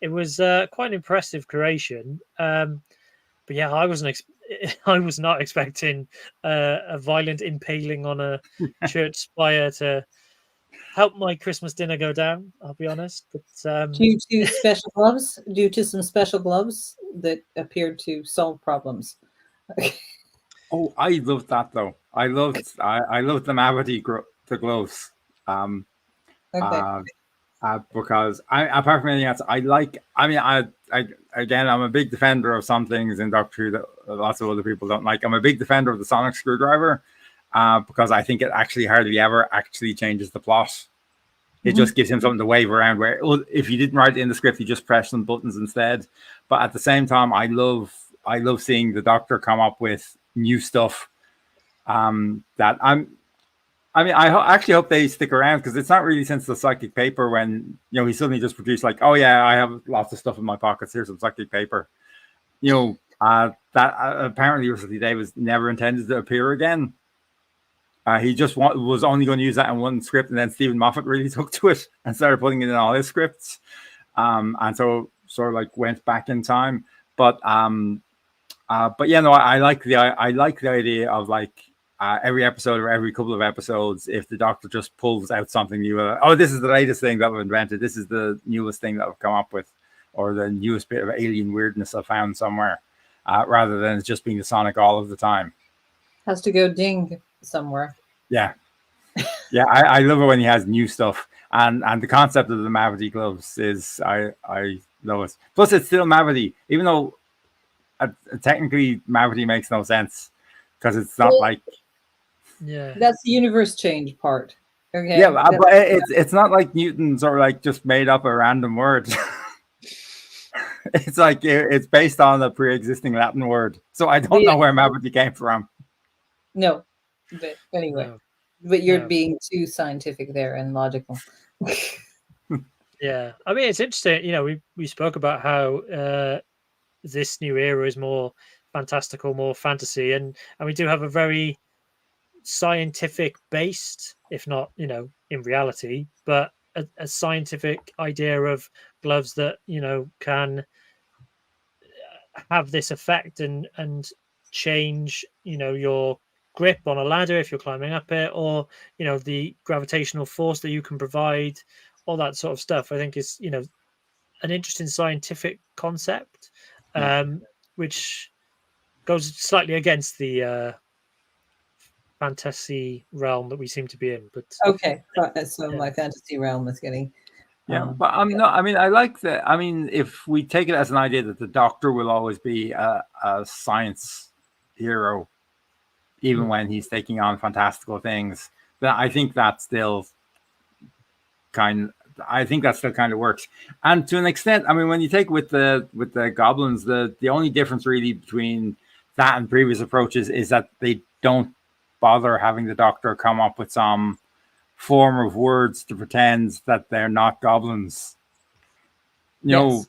It was quite an impressive creation, but I was not expecting a violent impaling on a church spire to help my Christmas dinner go down, I'll be honest. But due to some special gloves that appeared to solve problems. Oh, I loved that though. I loved the Mavity the gloves. Because apart from anything else, I'm a big defender of some things in Doctor Who that lots of other people don't like. I'm a big defender of the sonic screwdriver, because I think it actually hardly ever actually changes the plot. It just gives him something to wave around, where if you didn't write it in the script, you just press some buttons instead. But at the same time, I love seeing the Doctor come up with new stuff. That I mean, I actually hope they stick around, because it's not really since the psychic paper when, he suddenly just produced like, oh yeah, I have lots of stuff in my pockets. Here's some psychic paper. That apparently Russell T Davies never intended to appear again. He just was only going to use that in one script, and then Stephen Moffat really took to it and started putting it in all his scripts. And so sort of like went back in time. But yeah, no, I like the idea of like every episode or every couple of episodes, if the Doctor just pulls out something new, oh, this is the latest thing that we've invented, this is the newest thing that we've come up with, or the newest bit of alien weirdness I found somewhere, rather than it's just being the Sonic all of the time. Has to go ding somewhere. Yeah. Yeah, I love it when he has new stuff. And the concept of the Mavity gloves is, I love it. Plus, it's still Mavity, even though technically Mavity makes no sense, because it's not like... Yeah. That's the universe change part. Okay. Yeah, but it's not like Newton's or like just made up a random word. It's like it's based on a pre-existing Latin word. So I don't know where Mavity came from. No. But anyway. No. But you're being too scientific there and logical. Yeah, I mean, it's interesting. We spoke about how this new era is more fantastical, more fantasy, and we do have a very scientific based, if not in reality, but a scientific idea of gloves that can have this effect and change your grip on a ladder if you're climbing up it, or the gravitational force that you can provide, all that sort of stuff. I think is an interesting scientific concept, which goes slightly against the fantasy realm that we seem to be in. But okay, so my fantasy realm is getting but I like that. I mean, if we take it as an idea that the Doctor will always be a science hero, even when he's taking on fantastical things, then I think that still kind of works. And to an extent, I mean, when you take with the goblins, the only difference really between that and previous approaches is that they don't bother having the Doctor come up with some form of words to pretend that they're not goblins. I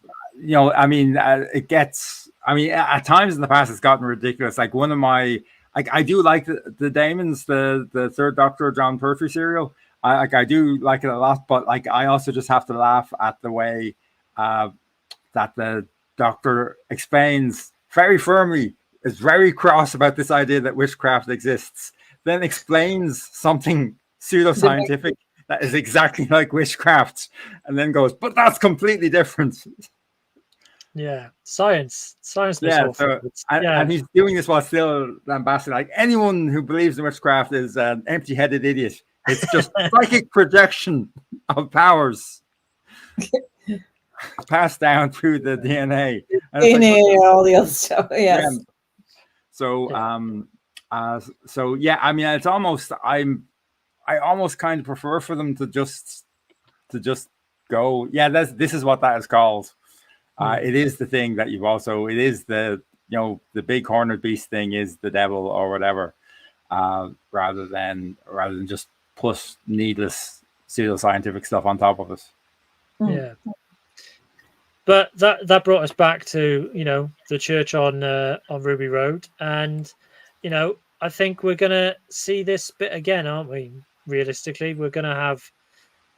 mean, it gets. I mean, at times in the past, it's gotten ridiculous. Like one of my. I do like the Damons, the Third Doctor John Pertwee serial. I do like it a lot, but like I also just have to laugh at the way that the Doctor explains very firmly, is very cross about this idea that witchcraft exists, then explains something pseudoscientific that is exactly like witchcraft, and then goes, but that's completely different. Yeah, science. Yeah, and he's doing this while still lambasting like anyone who believes in witchcraft is an empty-headed idiot. It's just psychic projection of powers passed down through the DNA. DNA, all the other stuff. Yes. So yeah. I mean, it's almost I almost kind of prefer for them to just go. Yeah, this is what that is called. It is the thing that you've also. It is the the big horned beast thing is the devil or whatever, rather than just put needless pseudoscientific stuff on top of it. Yeah, but that brought us back to the church on Ruby Road, and I think we're gonna see this bit again, aren't we? Realistically, we're gonna have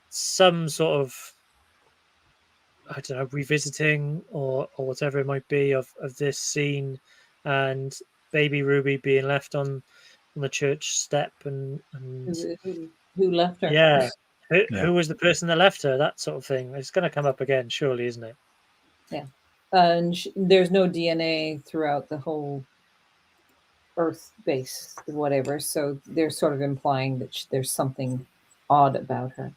some sort of revisiting or whatever it might be of this scene, and baby Ruby being left on the church step, and who left her? Yeah, who was the person that left her? That sort of thing. It's going to come up again, surely, isn't it? Yeah, and there's no DNA throughout the whole Earth base, whatever. So they're sort of implying that there's something odd about her.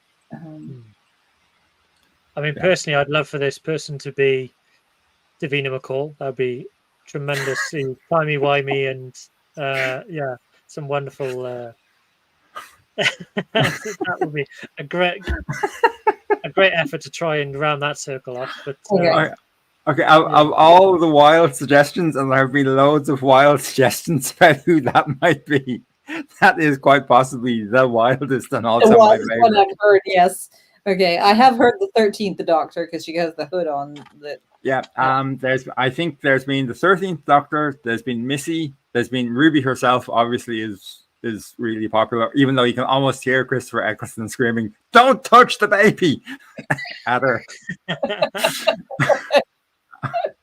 I mean, personally, I'd love for this person to be Davina McCall. That'd be tremendously timey-wimey and some wonderful. That would be a great effort to try and round that circle off. But okay, of all the wild suggestions, and there have been loads of wild suggestions about who that might be, That is quite possibly the wildest and The also my wildest one favorite. I've heard, yes. Okay, I have heard the 13th Doctor because she has the hood on. Yeah. I think there's been the 13th Doctor. There's been Missy. There's been Ruby herself. Obviously, is really popular. Even though you can almost hear Christopher Eccleston screaming, "Don't touch the baby!" at her.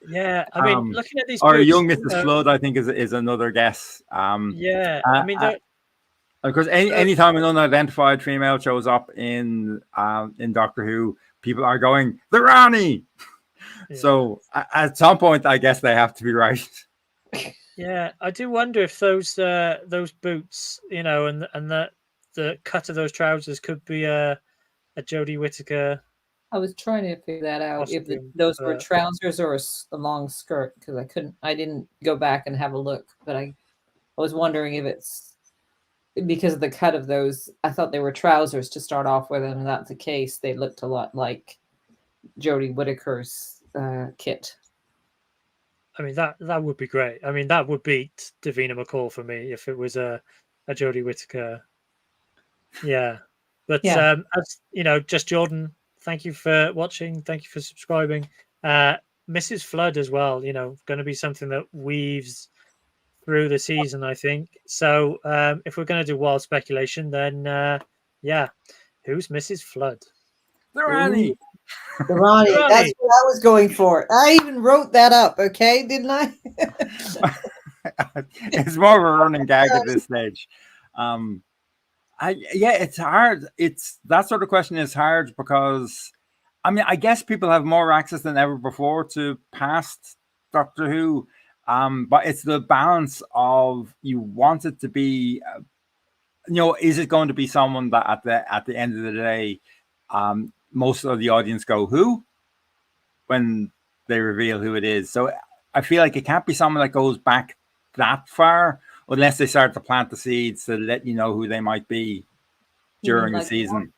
Yeah, I mean, looking at these or boots, young Mrs. Flood, I think is another guess. Yeah, I mean, of course, anytime an unidentified female shows up in Doctor Who, people are going, "The Rani." Yeah. So at some point, I guess they have to be right. Yeah, I do wonder if those boots, and the cut of those trousers could be a Jodie Whittaker. I was trying to figure that out, if those were trousers or a long skirt, because I didn't go back and have a look, but I was wondering if it's because of the cut of those. I thought they were trousers to start off with, and if that's the case, they looked a lot like Jodie Whittaker's kit. I mean, that would be great. I mean, that would beat Davina McCall for me if it was a Jodie Whittaker. Yeah, but as just Jordan. Thank you for watching. Thank you for subscribing. Mrs. Flood as well, going to be something that weaves through the season, I think. So if we're going to do wild speculation, then who's Mrs. Flood? The Rani. The Rani. That's what I was going for. I even wrote that up, okay, didn't I? It's more of a running gag at this stage. It's hard. It's that sort of question is hard because, I mean, I guess people have more access than ever before to past Doctor Who, but it's the balance of you want it to be, is it going to be someone that at the end of the day, most of the audience go who when they reveal who it is. So I feel like it can't be someone that goes back that far. Unless they start to plant the seeds to let you know who they might be during the season.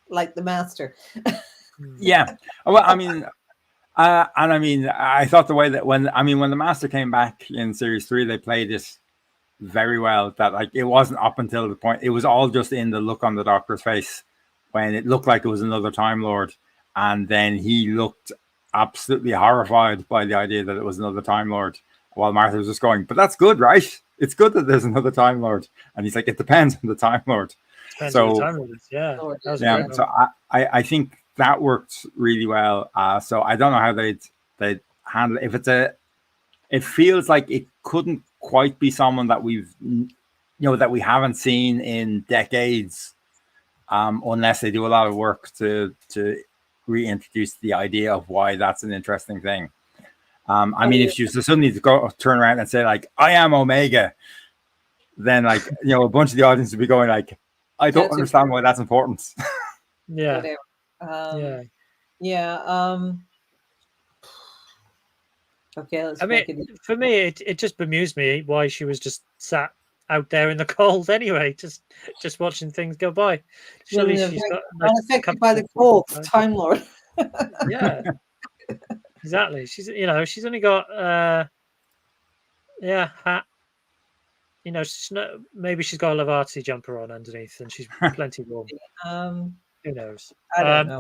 Like the Master. Yeah. Well, I mean, I thought the way that when the Master came back in Series 3, they played it very well. That like it wasn't up until the point, it was all just in the look on the Doctor's face when it looked like it was another Time Lord. And then he looked absolutely horrified by the idea that it was another Time Lord. While Martha was just going, but that's good, right? It's good that there's another Time Lord. And he's like, it depends on the Time Lord. Depends on the Time Lord is, yeah. So I think that worked really well. So I don't know how they'd handle it. If it feels like it couldn't quite be someone that that we haven't seen in decades, unless they do a lot of work to reintroduce the idea of why that's an interesting thing. I mean, if she was to suddenly turn around and say like, "I am Omega," then like a bunch of the audience would be going like, "I don't understand why that's important." Yeah. Okay. For me, it just bemused me why she was just sat out there in the cold anyway, just watching things go by. Surely she's got unaffected by the cold, Time Lord. Yeah. Exactly. She's only got hat. Maybe she's got a Lavarti jumper on underneath, and she's plenty warm. Who knows? I don't know.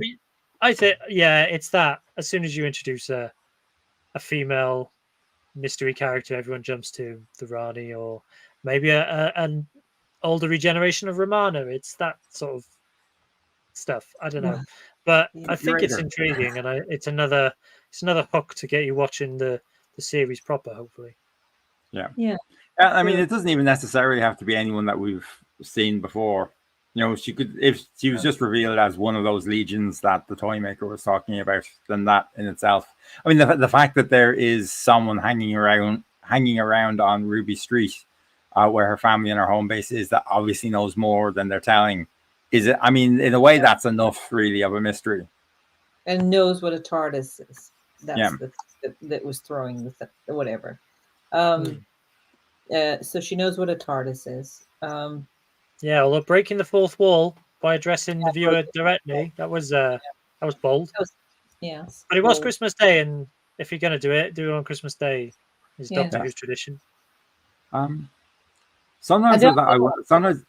I think it's that. As soon as you introduce a female mystery character, everyone jumps to the Rani, or maybe an older regeneration of Romana. It's that sort of stuff. I don't know. But I think it's intriguing, and it's another hook to get you watching the series proper, hopefully. Yeah. I mean, it doesn't even necessarily have to be anyone that we've seen before. She could, if she was just revealed as one of those legions that the Toymaker was talking about, then that in itself. I mean, the fact that there is someone hanging around on Ruby Street, where her family and her home base is, that obviously knows more than they're telling. I mean, in a way, that's enough, really, of a mystery. And knows what a TARDIS is. That's that was throwing the whatever. So she knows what a TARDIS is. Although breaking the fourth wall by addressing the viewer directly, that was bold. Yes. But it was Christmas Day, and if you're going to do it on Christmas Day. Is Doctor Who's tradition. Sometimes sometimes.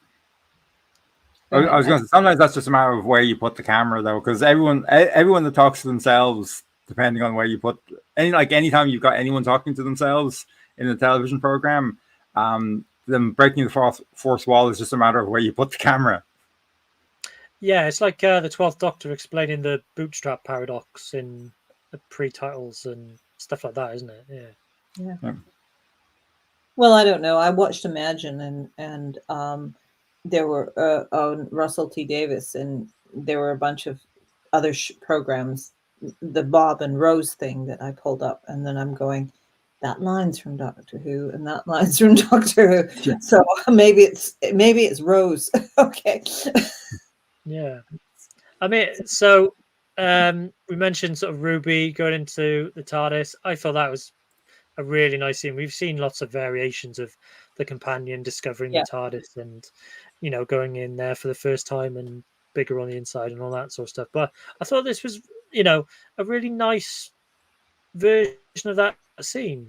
I was going to say, sometimes that's just a matter of where you put the camera, though, because everyone that talks to themselves, depending on where you put anytime you've got anyone talking to themselves in a television program, them breaking the fourth wall is just a matter of where you put the camera. Yeah, it's like the 12th Doctor explaining the bootstrap paradox in the pre-titles and stuff like that, isn't it? Yeah. Well, I don't know. I watched Imagine, and there were on Russell T Davis, and there were a bunch of other programs, the Bob and Rose thing that I pulled up, and then I'm going, that line's from Doctor Who, and that line's from Doctor Who. Yeah. So maybe it's Rose. Okay. Yeah. I mean, so we mentioned sort of Ruby going into the TARDIS. I thought that was a really nice scene. We've seen lots of variations of the companion discovering the TARDIS and, going in there for the first time and bigger on the inside and all that sort of stuff. But I thought this was, a really nice version of that scene.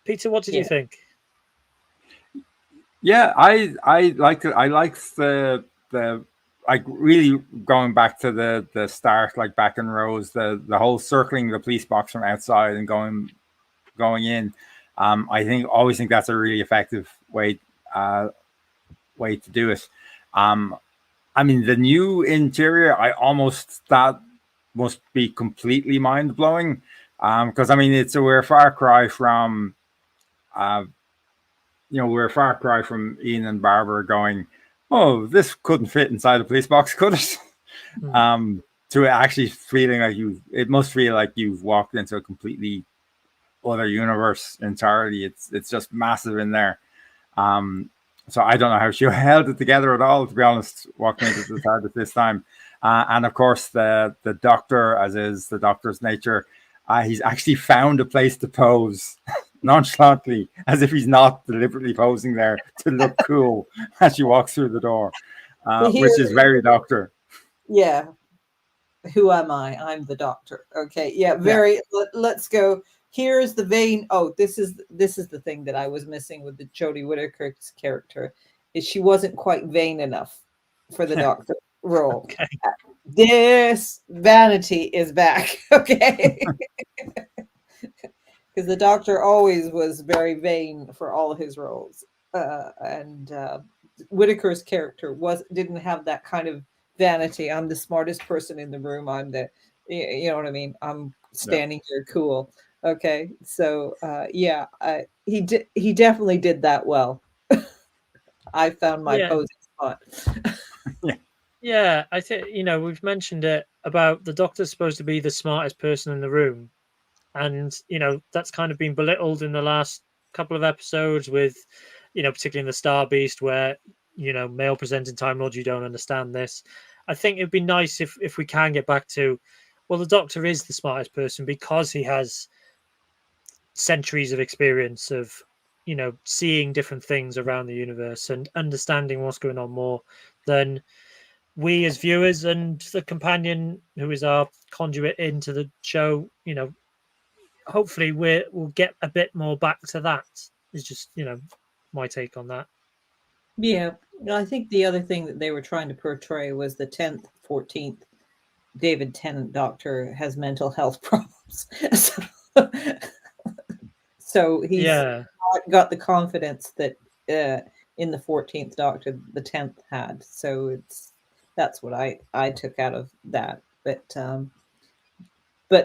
Peter, what did you think? Yeah, I liked it. I liked the like really going back to the start, like back in Rose, the whole circling the police box from outside and going in. I always think that's a really effective way to do it. I mean, the new interior, that must be completely mind blowing. Because I mean, we're a far cry from, we're a far cry from Ian and Barbara going, oh, this couldn't fit inside a police box, could it? To actually feeling like it must feel like you've walked into a completely other universe entirely. It's just massive in there. So I don't know how she held it together at all, to be honest, walking into the TARDIS this time. And of course, the Doctor, as is the Doctor's nature, he's actually found a place to pose nonchalantly, as if he's not deliberately posing there to look cool as she walks through the door, which is very Doctor. Yeah. Who am I? I'm the Doctor. Okay. Yeah. Very. Yeah. Let's go. Here's the vein. Oh, this is the thing that I was missing with the Jodie Whittaker's character, is she wasn't quite vain enough for the Doctor role. Okay. This vanity is back. Okay. Because the Doctor always was very vain for all of his roles, and Whittaker's character didn't have that kind of vanity. I'm the smartest person in the room. I'm the, you know what I mean. I'm standing here cool. Okay, so he definitely did that well. I found my posing spot. Yeah, I think we've mentioned it about the Doctor's supposed to be the smartest person in the room, and that's kind of been belittled in the last couple of episodes with, particularly in the Star Beast, where male presenting Time Lord, you don't understand this. I think it'd be nice if we can get back to, well, the Doctor is the smartest person because he has centuries of experience of seeing different things around the universe and understanding what's going on more than we as viewers, and the companion who is our conduit into the show. Hopefully we'll get a bit more back to that. Is just my take on that. Yeah, I think the other thing that they were trying to portray was the 10th, 14th David Tennant Doctor has mental health problems. So he's got the confidence that in the 14th Doctor the 10th had. So that's what I took out of that. But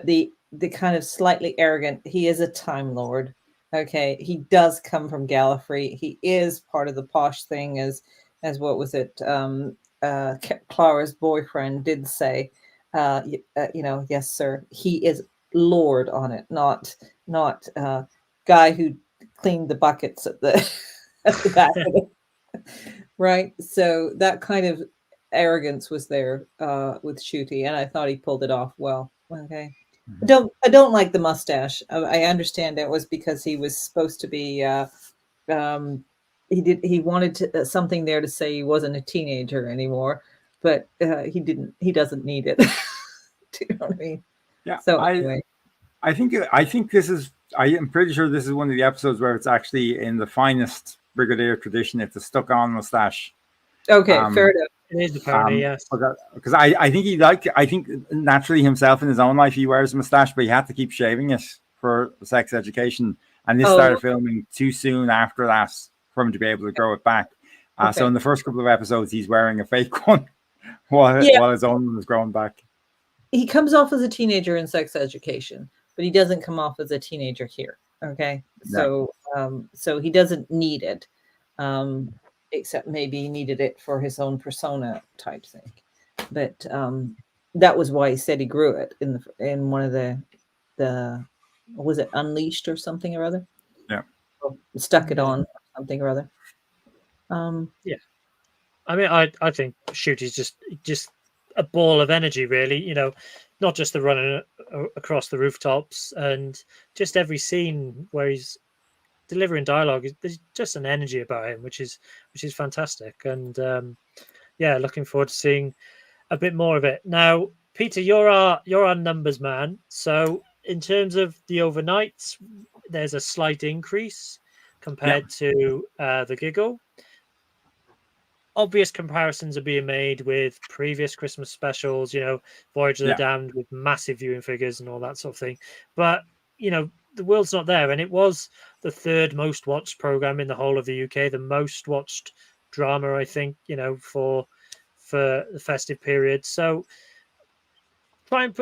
the kind of slightly arrogant, he is a Time Lord. Okay, he does come from Gallifrey. He is part of the posh thing, as what was it? Clara's boyfriend did say. Yes, sir. He is Lord on it, not guy who cleaned the buckets at the back of it. Right. So that kind of arrogance was there with Ncuti, and I thought he pulled it off well. Okay. I don't like the mustache. I understand it was because he was supposed to be he wanted something there to say he wasn't a teenager anymore, but he doesn't need it. Do you know what I mean? Yeah. So anyway. I think this is, I am pretty sure this is one of the episodes where it's actually in the finest Brigadier tradition. It's a stuck-on mustache. Okay, fair enough. It is apparently, yes. Because I think he liked. I think naturally himself in his own life he wears a mustache, but he had to keep shaving it for sex education. And this started filming too soon after that for him to be able to grow it back. So in the first couple of episodes, he's wearing a fake one while his own one is growing back. He comes off as a teenager in Sex Education, but he doesn't come off as a teenager here. Okay, so so he doesn't need it, except maybe he needed it for his own persona type thing. But that was why he said he grew it in one of the was it Unleashed or something or other? Yeah, stuck it on or something or other. Yeah, I mean, I think Shoot is just a ball of energy, really. You know, not just the running across the rooftops and just every scene where he's delivering dialogue. There's just an energy about him, which is fantastic. And yeah, looking forward to seeing a bit more of it. Now, Peter, you're our numbers man. So in terms of the overnights, there's a slight increase compared to the Giggle. Obvious comparisons are being made with previous Christmas specials, you know, Voyage of the Damned with massive viewing figures and all that sort of thing. But, you know, the world's not there. And it was the third most watched program in the whole of the UK, the most watched drama, I think, you know, for the festive period. So can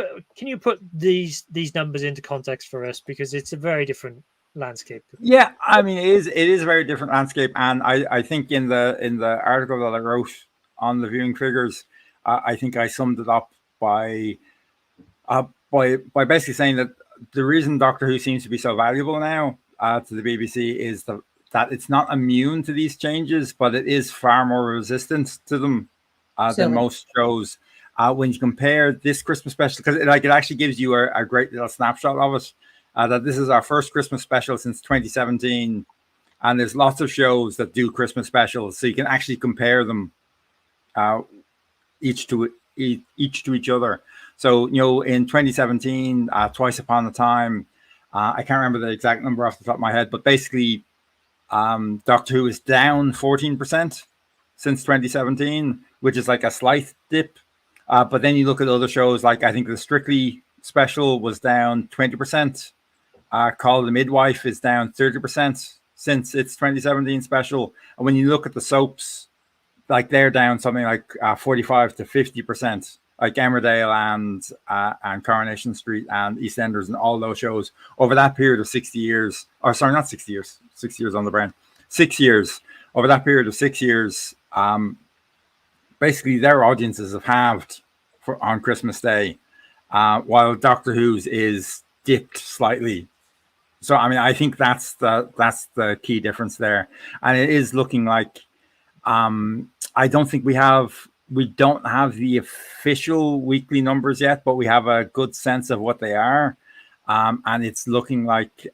you put these numbers into context for us? Because it's a very different landscape. Yeah, I mean, it is a very different landscape, and I think in the article that I wrote on the viewing figures, I think I summed it up by basically saying that the reason Doctor Who seems to be so valuable now to the BBC is that it's not immune to these changes, but it is far more resistant to them than most shows. When you compare this Christmas special, because it actually gives you a great little snapshot of it. That this is our first Christmas special since 2017, and there's lots of shows that do Christmas specials, so you can actually compare them each to each other. So, you know, in 2017, Twice Upon a Time, I can't remember the exact number off the top of my head, but basically, Doctor Who is down 14% since 2017, which is like a slight dip. But then you look at other shows, like I think the Strictly special was down 20%. Call the Midwife is down 30% since its 2017 special. And when you look at the soaps, like they're down something like 45 to 50%, like Emmerdale and Coronation Street and EastEnders and all those shows over that period of 60 years. Or sorry, not 60 years, 6 years on the brain. 6 years. Over that period of 6 years, basically their audiences have halved on Christmas Day, while Doctor Who's is dipped slightly. So I mean, I think that's the key difference there, and it is looking like I don't think we don't have the official weekly numbers yet, but we have a good sense of what they are, and it's looking like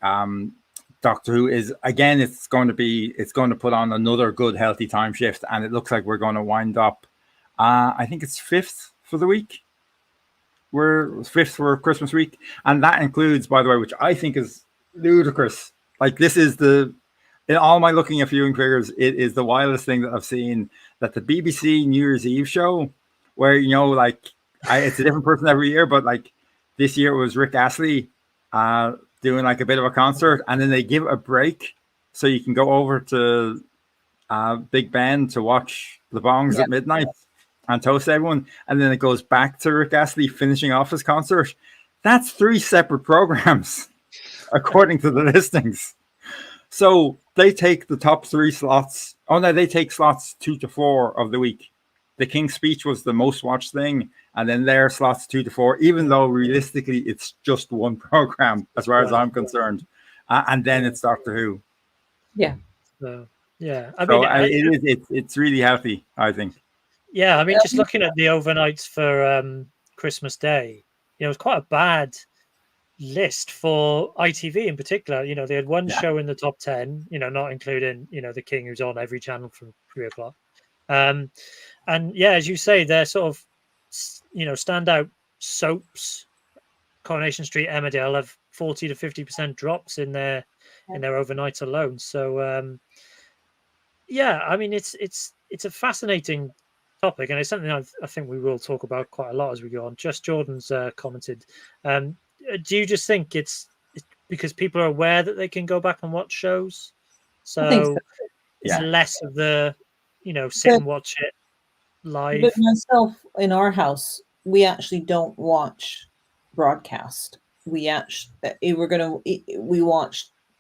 Doctor Who is again. It's going to put on another good healthy time shift, and it looks like we're going to wind up. I think it's 5th for the week. We're 5th for Christmas week, and that includes, by the way, which I think is ludicrous. Like this is in all my looking at viewing figures, it is the wildest thing that I've seen, that the BBC New Year's Eve show, where, you know, like it's a different person every year, but like this year it was Rick Astley doing like a bit of a concert, and then they give a break so you can go over to Big Ben to watch the Bongs at midnight and toast everyone, and then it goes back to Rick Astley finishing off his concert. That's 3 separate programs according to the listings. So they take the top 3 slots. Oh no, they take slots 2 to 4 of the week. The King's Speech was the most watched thing, and then their slots 2 to 4, even though realistically it's just one program as far as I'm concerned. And then it's Doctor Who. Yeah. Yeah. It's really healthy, I think. Yeah, I mean, just looking at the overnights for Christmas Day, you know, it's quite a bad list for ITV in particular. You know, they had one show in the top 10, you know, not including, you know, The King, who's on every channel from 3 o'clock. And yeah, as you say, they're sort of, you know, standout soaps. Coronation Street, Emmerdale have 40 to 50% drops in their overnights alone. So Yeah, I mean, it's a fascinating topic, and it's something I think we will talk about quite a lot as we go on. Just Jordan's commented. Do you just think it's because people are aware that they can go back and watch shows, I think so. so it's less of the, sit But- and watch it live. But myself, in our house, we actually don't watch broadcast. We watched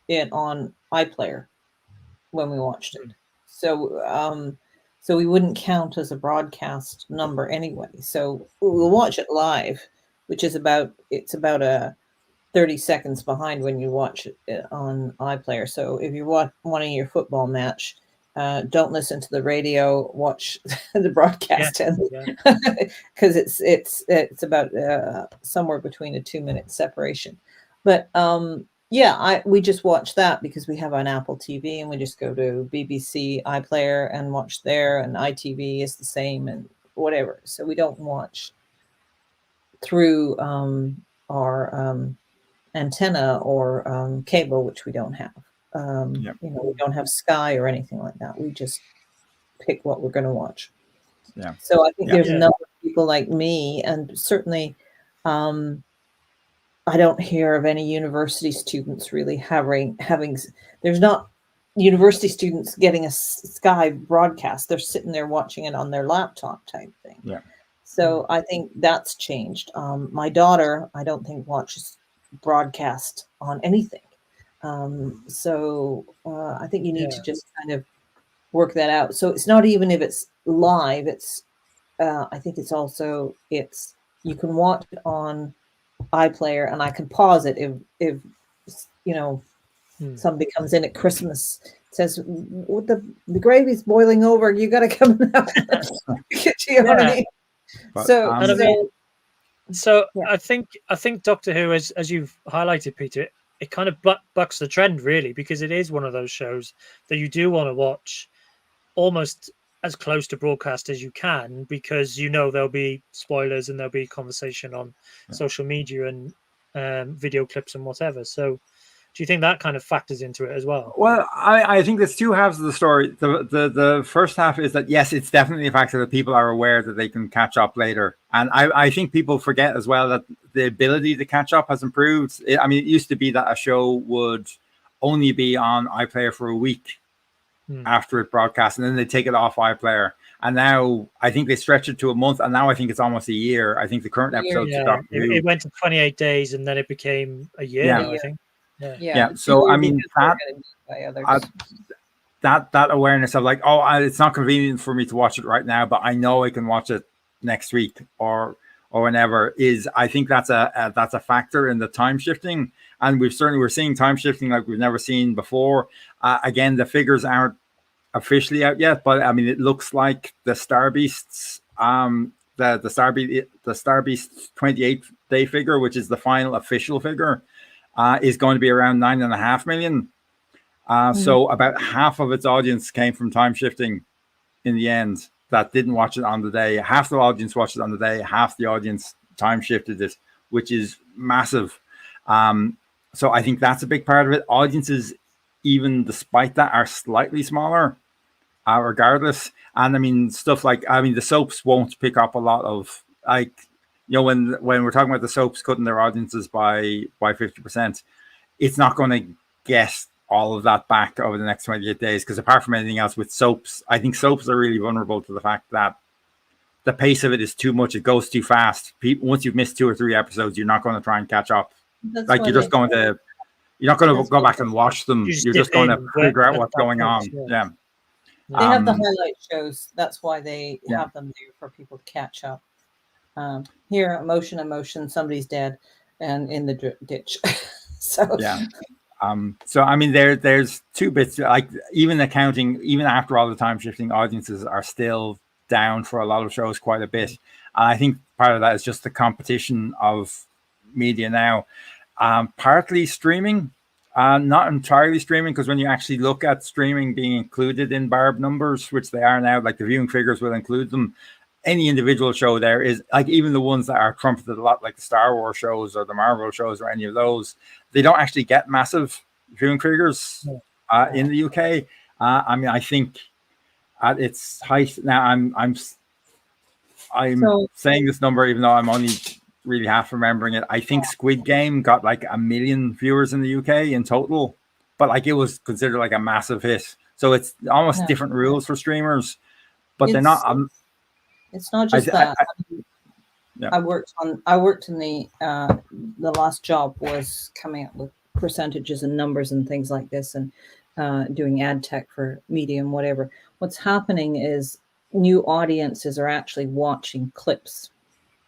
it on iPlayer when we watched it. So we wouldn't count as a broadcast number anyway. So we'll watch it live, which is about a 30 seconds behind when you watch it on iPlayer. So if you want wanting your football match, don't listen to the radio, watch the broadcast, because it's about somewhere between a 2-minute separation. But we just watch that because we have an Apple TV, and we just go to BBC iPlayer and watch there, and ITV is the same, and whatever. So we don't watch through our antenna or cable, which we don't have. We don't have Sky or anything like that. We just pick what we're going to watch. Yeah. So I think there's a number of people like me, and certainly I don't hear of any university students really having. There's not university students getting a Sky broadcast. They're sitting there watching it on their laptop type thing. Yeah. So I think that's changed. My daughter, I don't think watches broadcast on anything. I think you need to just kind of work that out. So it's not even if it's live, it's I think it's also you can watch it on iPlayer, and I can pause it if somebody comes in at Christmas, says what the gravy's boiling over, you got to come out. You know what I mean? But, So I think Doctor Who, as you've highlighted, Peter, it kind of bucks the trend, really, because it is one of those shows that you do want to watch almost as close to broadcast as you can, because there'll be spoilers and there'll be conversation on social media and video clips and whatever. So do you think that kind of factors into it as well? Well, I think there's two halves of the story. The first half is that, yes, it's definitely a factor that people are aware that they can catch up later. And I think people forget as well that the ability to catch up has improved. It used to be that a show would only be on iPlayer for a week after it broadcast, and then they take it off iPlayer. And now I think they stretch it to a month, and now I think it's almost a year. I think the current episodes of Doctor Who, it went to 28 days, and then it became a year now, I think. So I mean that awareness of like, it's not convenient for me to watch it right now, but I know I can watch it next week or whenever, I think that's a factor in the time shifting. And we're seeing time shifting like we've never seen before. Again, the figures aren't officially out yet, but it looks like the Star Beasts, the Star Beasts 28-day figure, which is the final official figure, is going to be around 9.5 million. So about half of its audience came from time shifting in the end that didn't watch it on the day. Half the audience watched it on the day, half the audience time shifted it, which is massive. So I think that's a big part of it. Audiences, even despite that, are slightly smaller, regardless. And stuff like, the soaps won't pick up a lot of, like, when we're talking about the soaps cutting their audiences by 50%, it's not going to get all of that back over the next 28 days. Because apart from anything else with soaps, I think soaps are really vulnerable to the fact that the pace of it is too much. It goes too fast. Once you've missed 2 or 3 episodes, you're not going to try and catch up. You're not going to go back and watch them. You're just going to figure out what's going on. Yeah. They have the highlight shows. That's why they have them there for people to catch up. Here, emotion, somebody's dead and in the ditch. So there's 2 bits, like even after all the time shifting, audiences are still down for a lot of shows quite a bit. And I think part of that is just the competition of media now. Partly streaming, not entirely streaming, because when you actually look at streaming being included in Barb numbers, which they are now, like the viewing figures will include them, any individual show there is, like, even the ones that are trumpeted a lot, like the Star Wars shows or the Marvel shows or any of those, they don't actually get massive viewing figures in the UK. I think at its height. Now I'm So, saying this number even though I'm only really half remembering it. I think Squid Game got like 1 million viewers in the UK in total, but like it was considered like a massive hit. So it's almost yeah, different rules for streamers, but they're it's not. it's not I, just I, that. I, yeah. I worked in the last job was coming up with percentages and numbers and things like this, and doing ad tech for Medium, whatever. What's happening is new audiences are actually watching clips.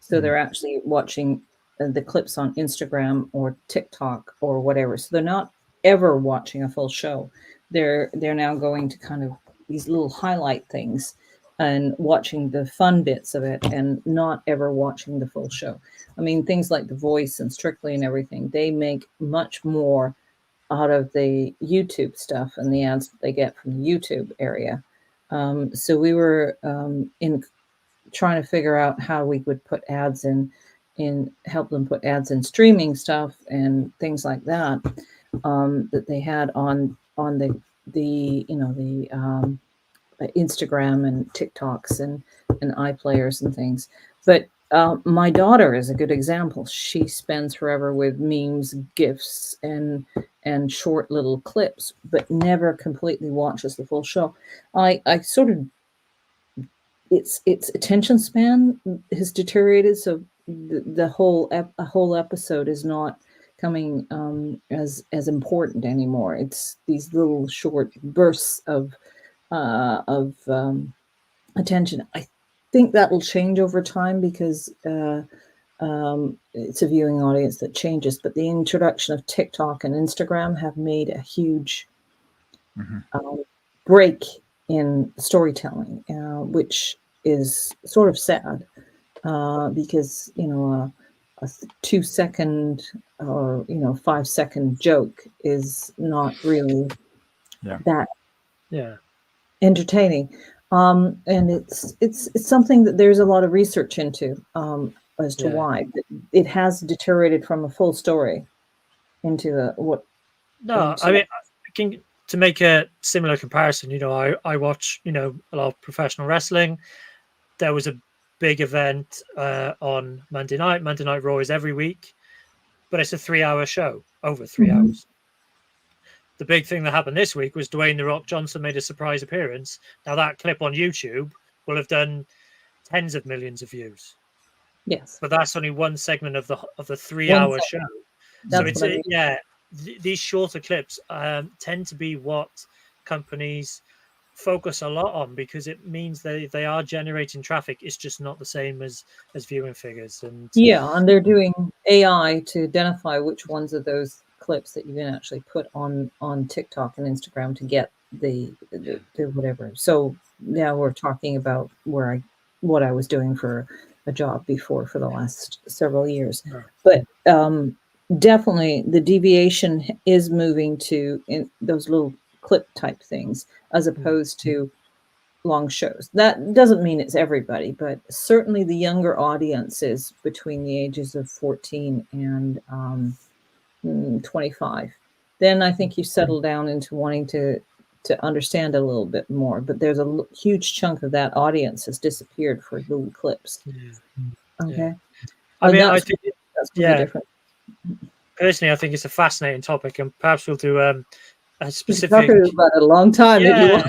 So they're actually watching the clips on Instagram or TikTok or whatever. So they're not ever watching a full show. They're now going to kind of these little highlight things and watching the fun bits of it and not ever watching the full show. I mean, things like The Voice and Strictly and everything, they make much more out of the YouTube stuff and the ads that they get from the YouTube area. So we were in trying to figure out how we would put ads in help them put ads in streaming stuff and things like that, that they had on the Instagram and TikToks and iPlayers and things. But my daughter is a good example. She spends forever with memes, GIFs, and short little clips, but never completely watches the full show. I sort of its attention span has deteriorated, so the whole episode is not coming as important anymore. It's these little short bursts of attention. I think that will change over time because it's a viewing audience that changes. But the introduction of TikTok and Instagram have made a huge break in storytelling, which is sort of sad because a 2 second or 5 second joke is not really that entertaining, and it's something that there's a lot of research into as to why it has deteriorated from a full story into I mean, to make a similar comparison, I watch a lot of professional wrestling. There was a big event on Monday Night. Monday Night Raw is every week, but it's a 3-hour show, over 3 hours. The big thing that happened this week was Dwayne "The Rock" Johnson made a surprise appearance. Now that clip on YouTube will have done tens of millions of views. Yes, but that's only one segment of the 3-hour show. That's So these shorter clips tend to be what companies focus a lot on because it means they are generating traffic. It's just not the same as viewing figures. And they're doing AI to identify which ones of those clips that you can actually put on TikTok and Instagram to get the whatever. So now we're talking about what I was doing for a job before for the last several years. But definitely the deviation is moving to in those little clip type things as opposed to long shows. That doesn't mean it's everybody, but certainly the younger audiences between the ages of 14 and 25. Then I think you settle down into wanting to understand a little bit more, but there's a huge chunk of that audience has disappeared for little clips. Okay. I mean, I think that's different. Personally, I think it's a fascinating topic, and perhaps we'll do a specific. Talk about it a long time. No,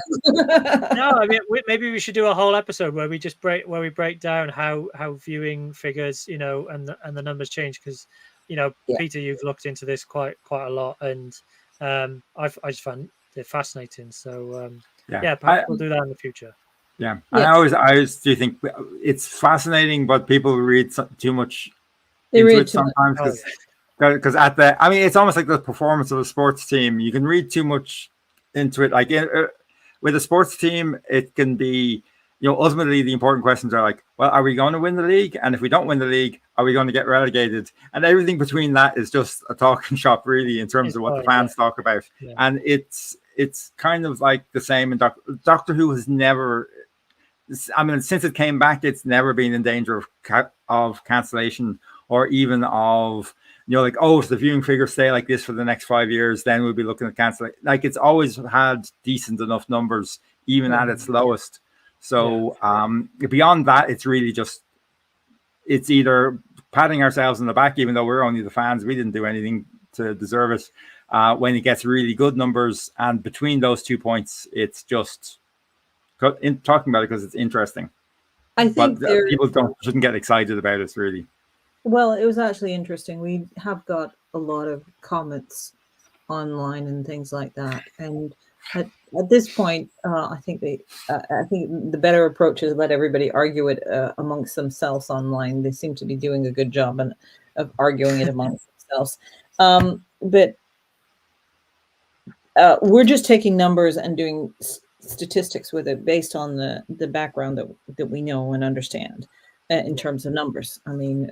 I mean, maybe we should do a whole episode where we just break down how viewing figures, and the numbers change because, Peter, you've looked into this quite a lot, and I just find it fascinating. So perhaps we'll do that in the future. Yeah, and I always do think it's fascinating, but people read too much into it sometimes because it's almost like the performance of a sports team. You can read too much into it. Like with a sports team, it can be, ultimately the important questions are like, well, are we going to win the league? And if we don't win the league, are we going to get relegated? And everything between that is just a talking shop, really, in terms of what the fans talk about. Yeah. And it's kind of like the same in Doctor Who has never. I mean, since it came back, it's never been in danger of cancellation or even of, if the viewing figures stay like this for the next 5 years, then we'll be looking at canceling. Like, it's always had decent enough numbers, even at its lowest. So beyond that, it's really just, it's either patting ourselves on the back, even though we're only the fans, we didn't do anything to deserve it. When it gets really good numbers, and between those 2 points, it's just talking about it because it's interesting. I think people shouldn't get excited about it, really. Well, it was actually interesting. We have got a lot of comments online and things like that, and at this point, I think the better approach is let everybody argue it amongst themselves online. They seem to be doing a good job of arguing it amongst themselves. But we're just taking numbers and doing statistics with it based on the background that we know and understand in terms of numbers. I mean,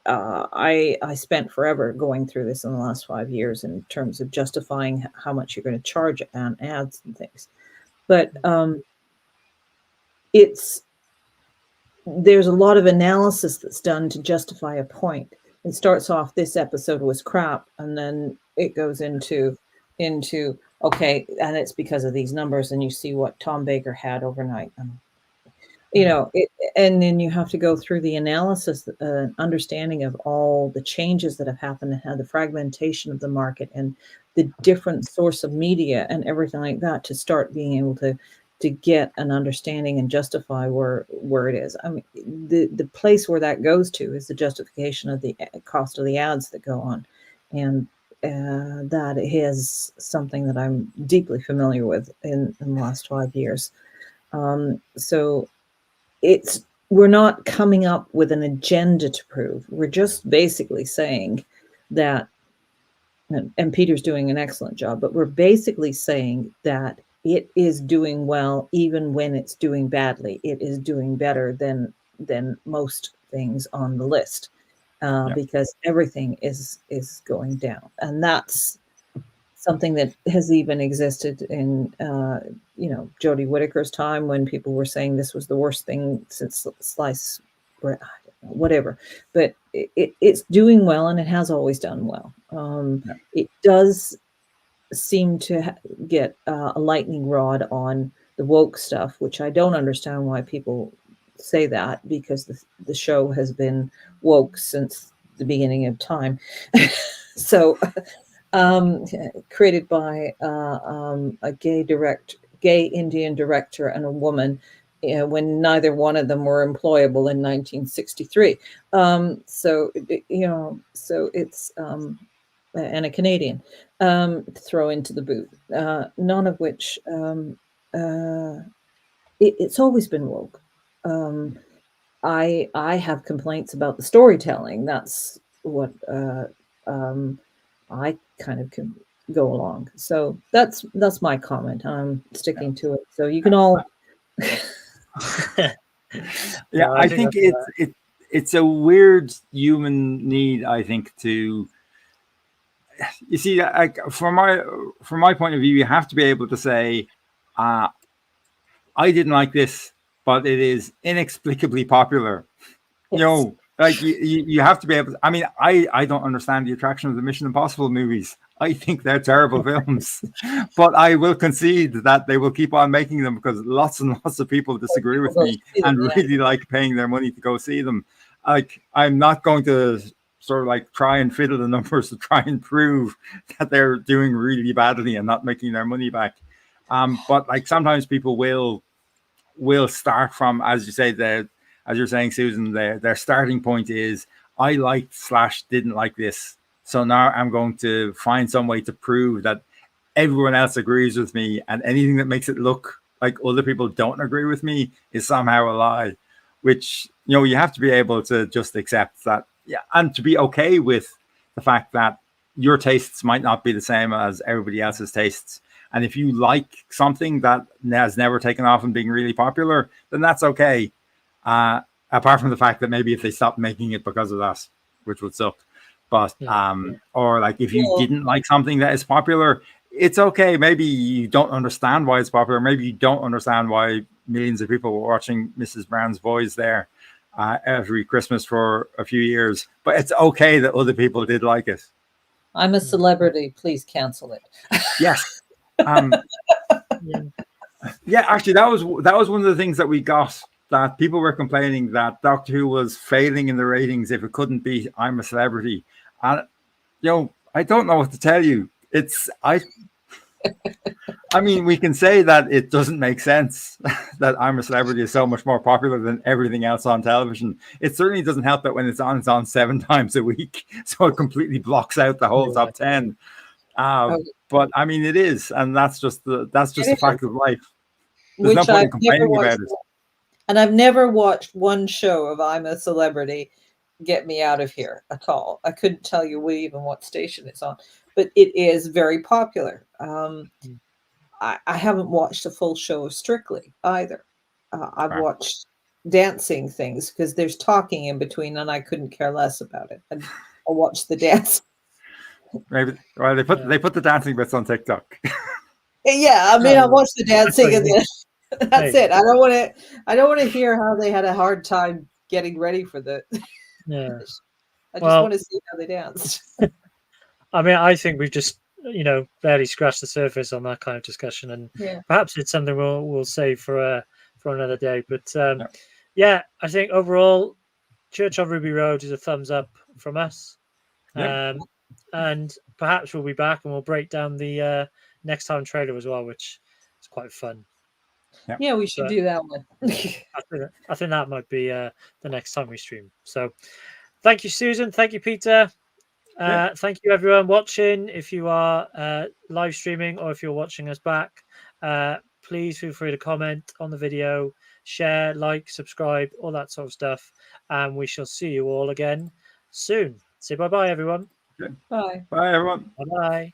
I spent forever going through this in the last 5 years in terms of justifying how much you're going to charge on ads and things. But there's a lot of analysis that's done to justify a point. It starts off, this episode was crap, and then it goes into okay, and it's because of these numbers, and you see what Tom Baker had overnight. And then you have to go through the analysis, understanding of all the changes that have happened and how the fragmentation of the market and the different source of media and everything like that to start being able to get an understanding and justify where it is. I mean, the place where that goes to is the justification of the cost of the ads that go on. And that is something that I'm deeply familiar with in the last 5 years. So we're not coming up with an agenda to prove. We're just basically saying that, and Peter's doing an excellent job, but we're basically saying that it is doing well, even when it's doing badly. It is doing better than most things on the list, because everything is going down. And that's something that has even existed in, Jodie Whittaker's time, when people were saying this was the worst thing since sliced bread, whatever. But it's doing well, and it has always done well. It does seem to get a lightning rod on the woke stuff, which I don't understand why people say that, because the show has been woke since the beginning of time. So created by a gay Indian director and a woman, when neither one of them were employable in 1963. So it's and a Canadian throw into the boot. None of which it's always been woke. I have complaints about the storytelling. That's what I kind of can go along. So that's my comment. I'm sticking to it. So you can all. Yeah, I think it's a weird human need, I think, to, you see, from my point of view, you have to be able to say, I didn't like this, but it is inexplicably popular. Yes. You have to be able to, I mean, I don't understand the attraction of the Mission Impossible movies. I think they're terrible films, but I will concede that they will keep on making them because lots and lots of people disagree with me and really like paying their money to go see them. I'm not going to sort of like try and fiddle the numbers to try and prove that they're doing really badly and not making their money back. But like sometimes people will start from, as you say, as you're saying, Susan, their starting point is, I liked / didn't like this. So now I'm going to find some way to prove that everyone else agrees with me, and anything that makes it look like other people don't agree with me is somehow a lie, which, you have to be able to just accept that. Yeah. And to be okay with the fact that your tastes might not be the same as everybody else's tastes. And if you like something that has never taken off and being really popular, then that's okay. Apart from the fact that maybe if they stopped making it because of that, which would suck. But or like if you didn't like something that is popular, it's okay. Maybe you don't understand why it's popular. Maybe you don't understand why millions of people were watching Mrs. Brown's Boys there every Christmas for a few years. But it's okay that other people did like it. I'm a celebrity. Please cancel it. Yes. Yeah, actually, that was one of the things that we got, that people were complaining that Doctor Who was failing in the ratings if it couldn't be I'm a Celebrity. And I don't know what to tell you. I mean, we can say that it doesn't make sense that I'm a Celebrity is so much more popular than everything else on television. It certainly doesn't help that when it's on 7 times a week, so it completely blocks out the whole top 10. But I mean, it is, and that's just a fact of life. There's no point in complaining about it. And I've never watched one show of I'm a Celebrity get me out of here at all. I couldn't tell you even what station it's on, but it is very popular. I haven't watched a full show of Strictly either. I've watched dancing things because there's talking in between, and I couldn't care less about it. I watched the dance. Maybe they put the dancing bits on TikTok. Yeah, I mean, I watched the dancing, and that's it. I don't want to hear how they had a hard time getting ready for the. Yeah, I just want to see how they danced. I mean, I think we've just barely scratched the surface on that kind of discussion, and perhaps it's something we'll save for another day. But I think overall, Church on Ruby Road is a thumbs up from us. And perhaps we'll be back and we'll break down the next time trailer as well, which is quite fun. Yeah, we should do that one. I think that might be the next time we stream. So thank you, Susan. Thank you, Peter. Thank you, everyone watching. If you are live streaming or if you're watching us back, please feel free to comment on the video, share, like, subscribe, all that sort of stuff. And we shall see you all again soon. Say bye-bye, everyone. Bye. Bye, everyone. Bye-bye.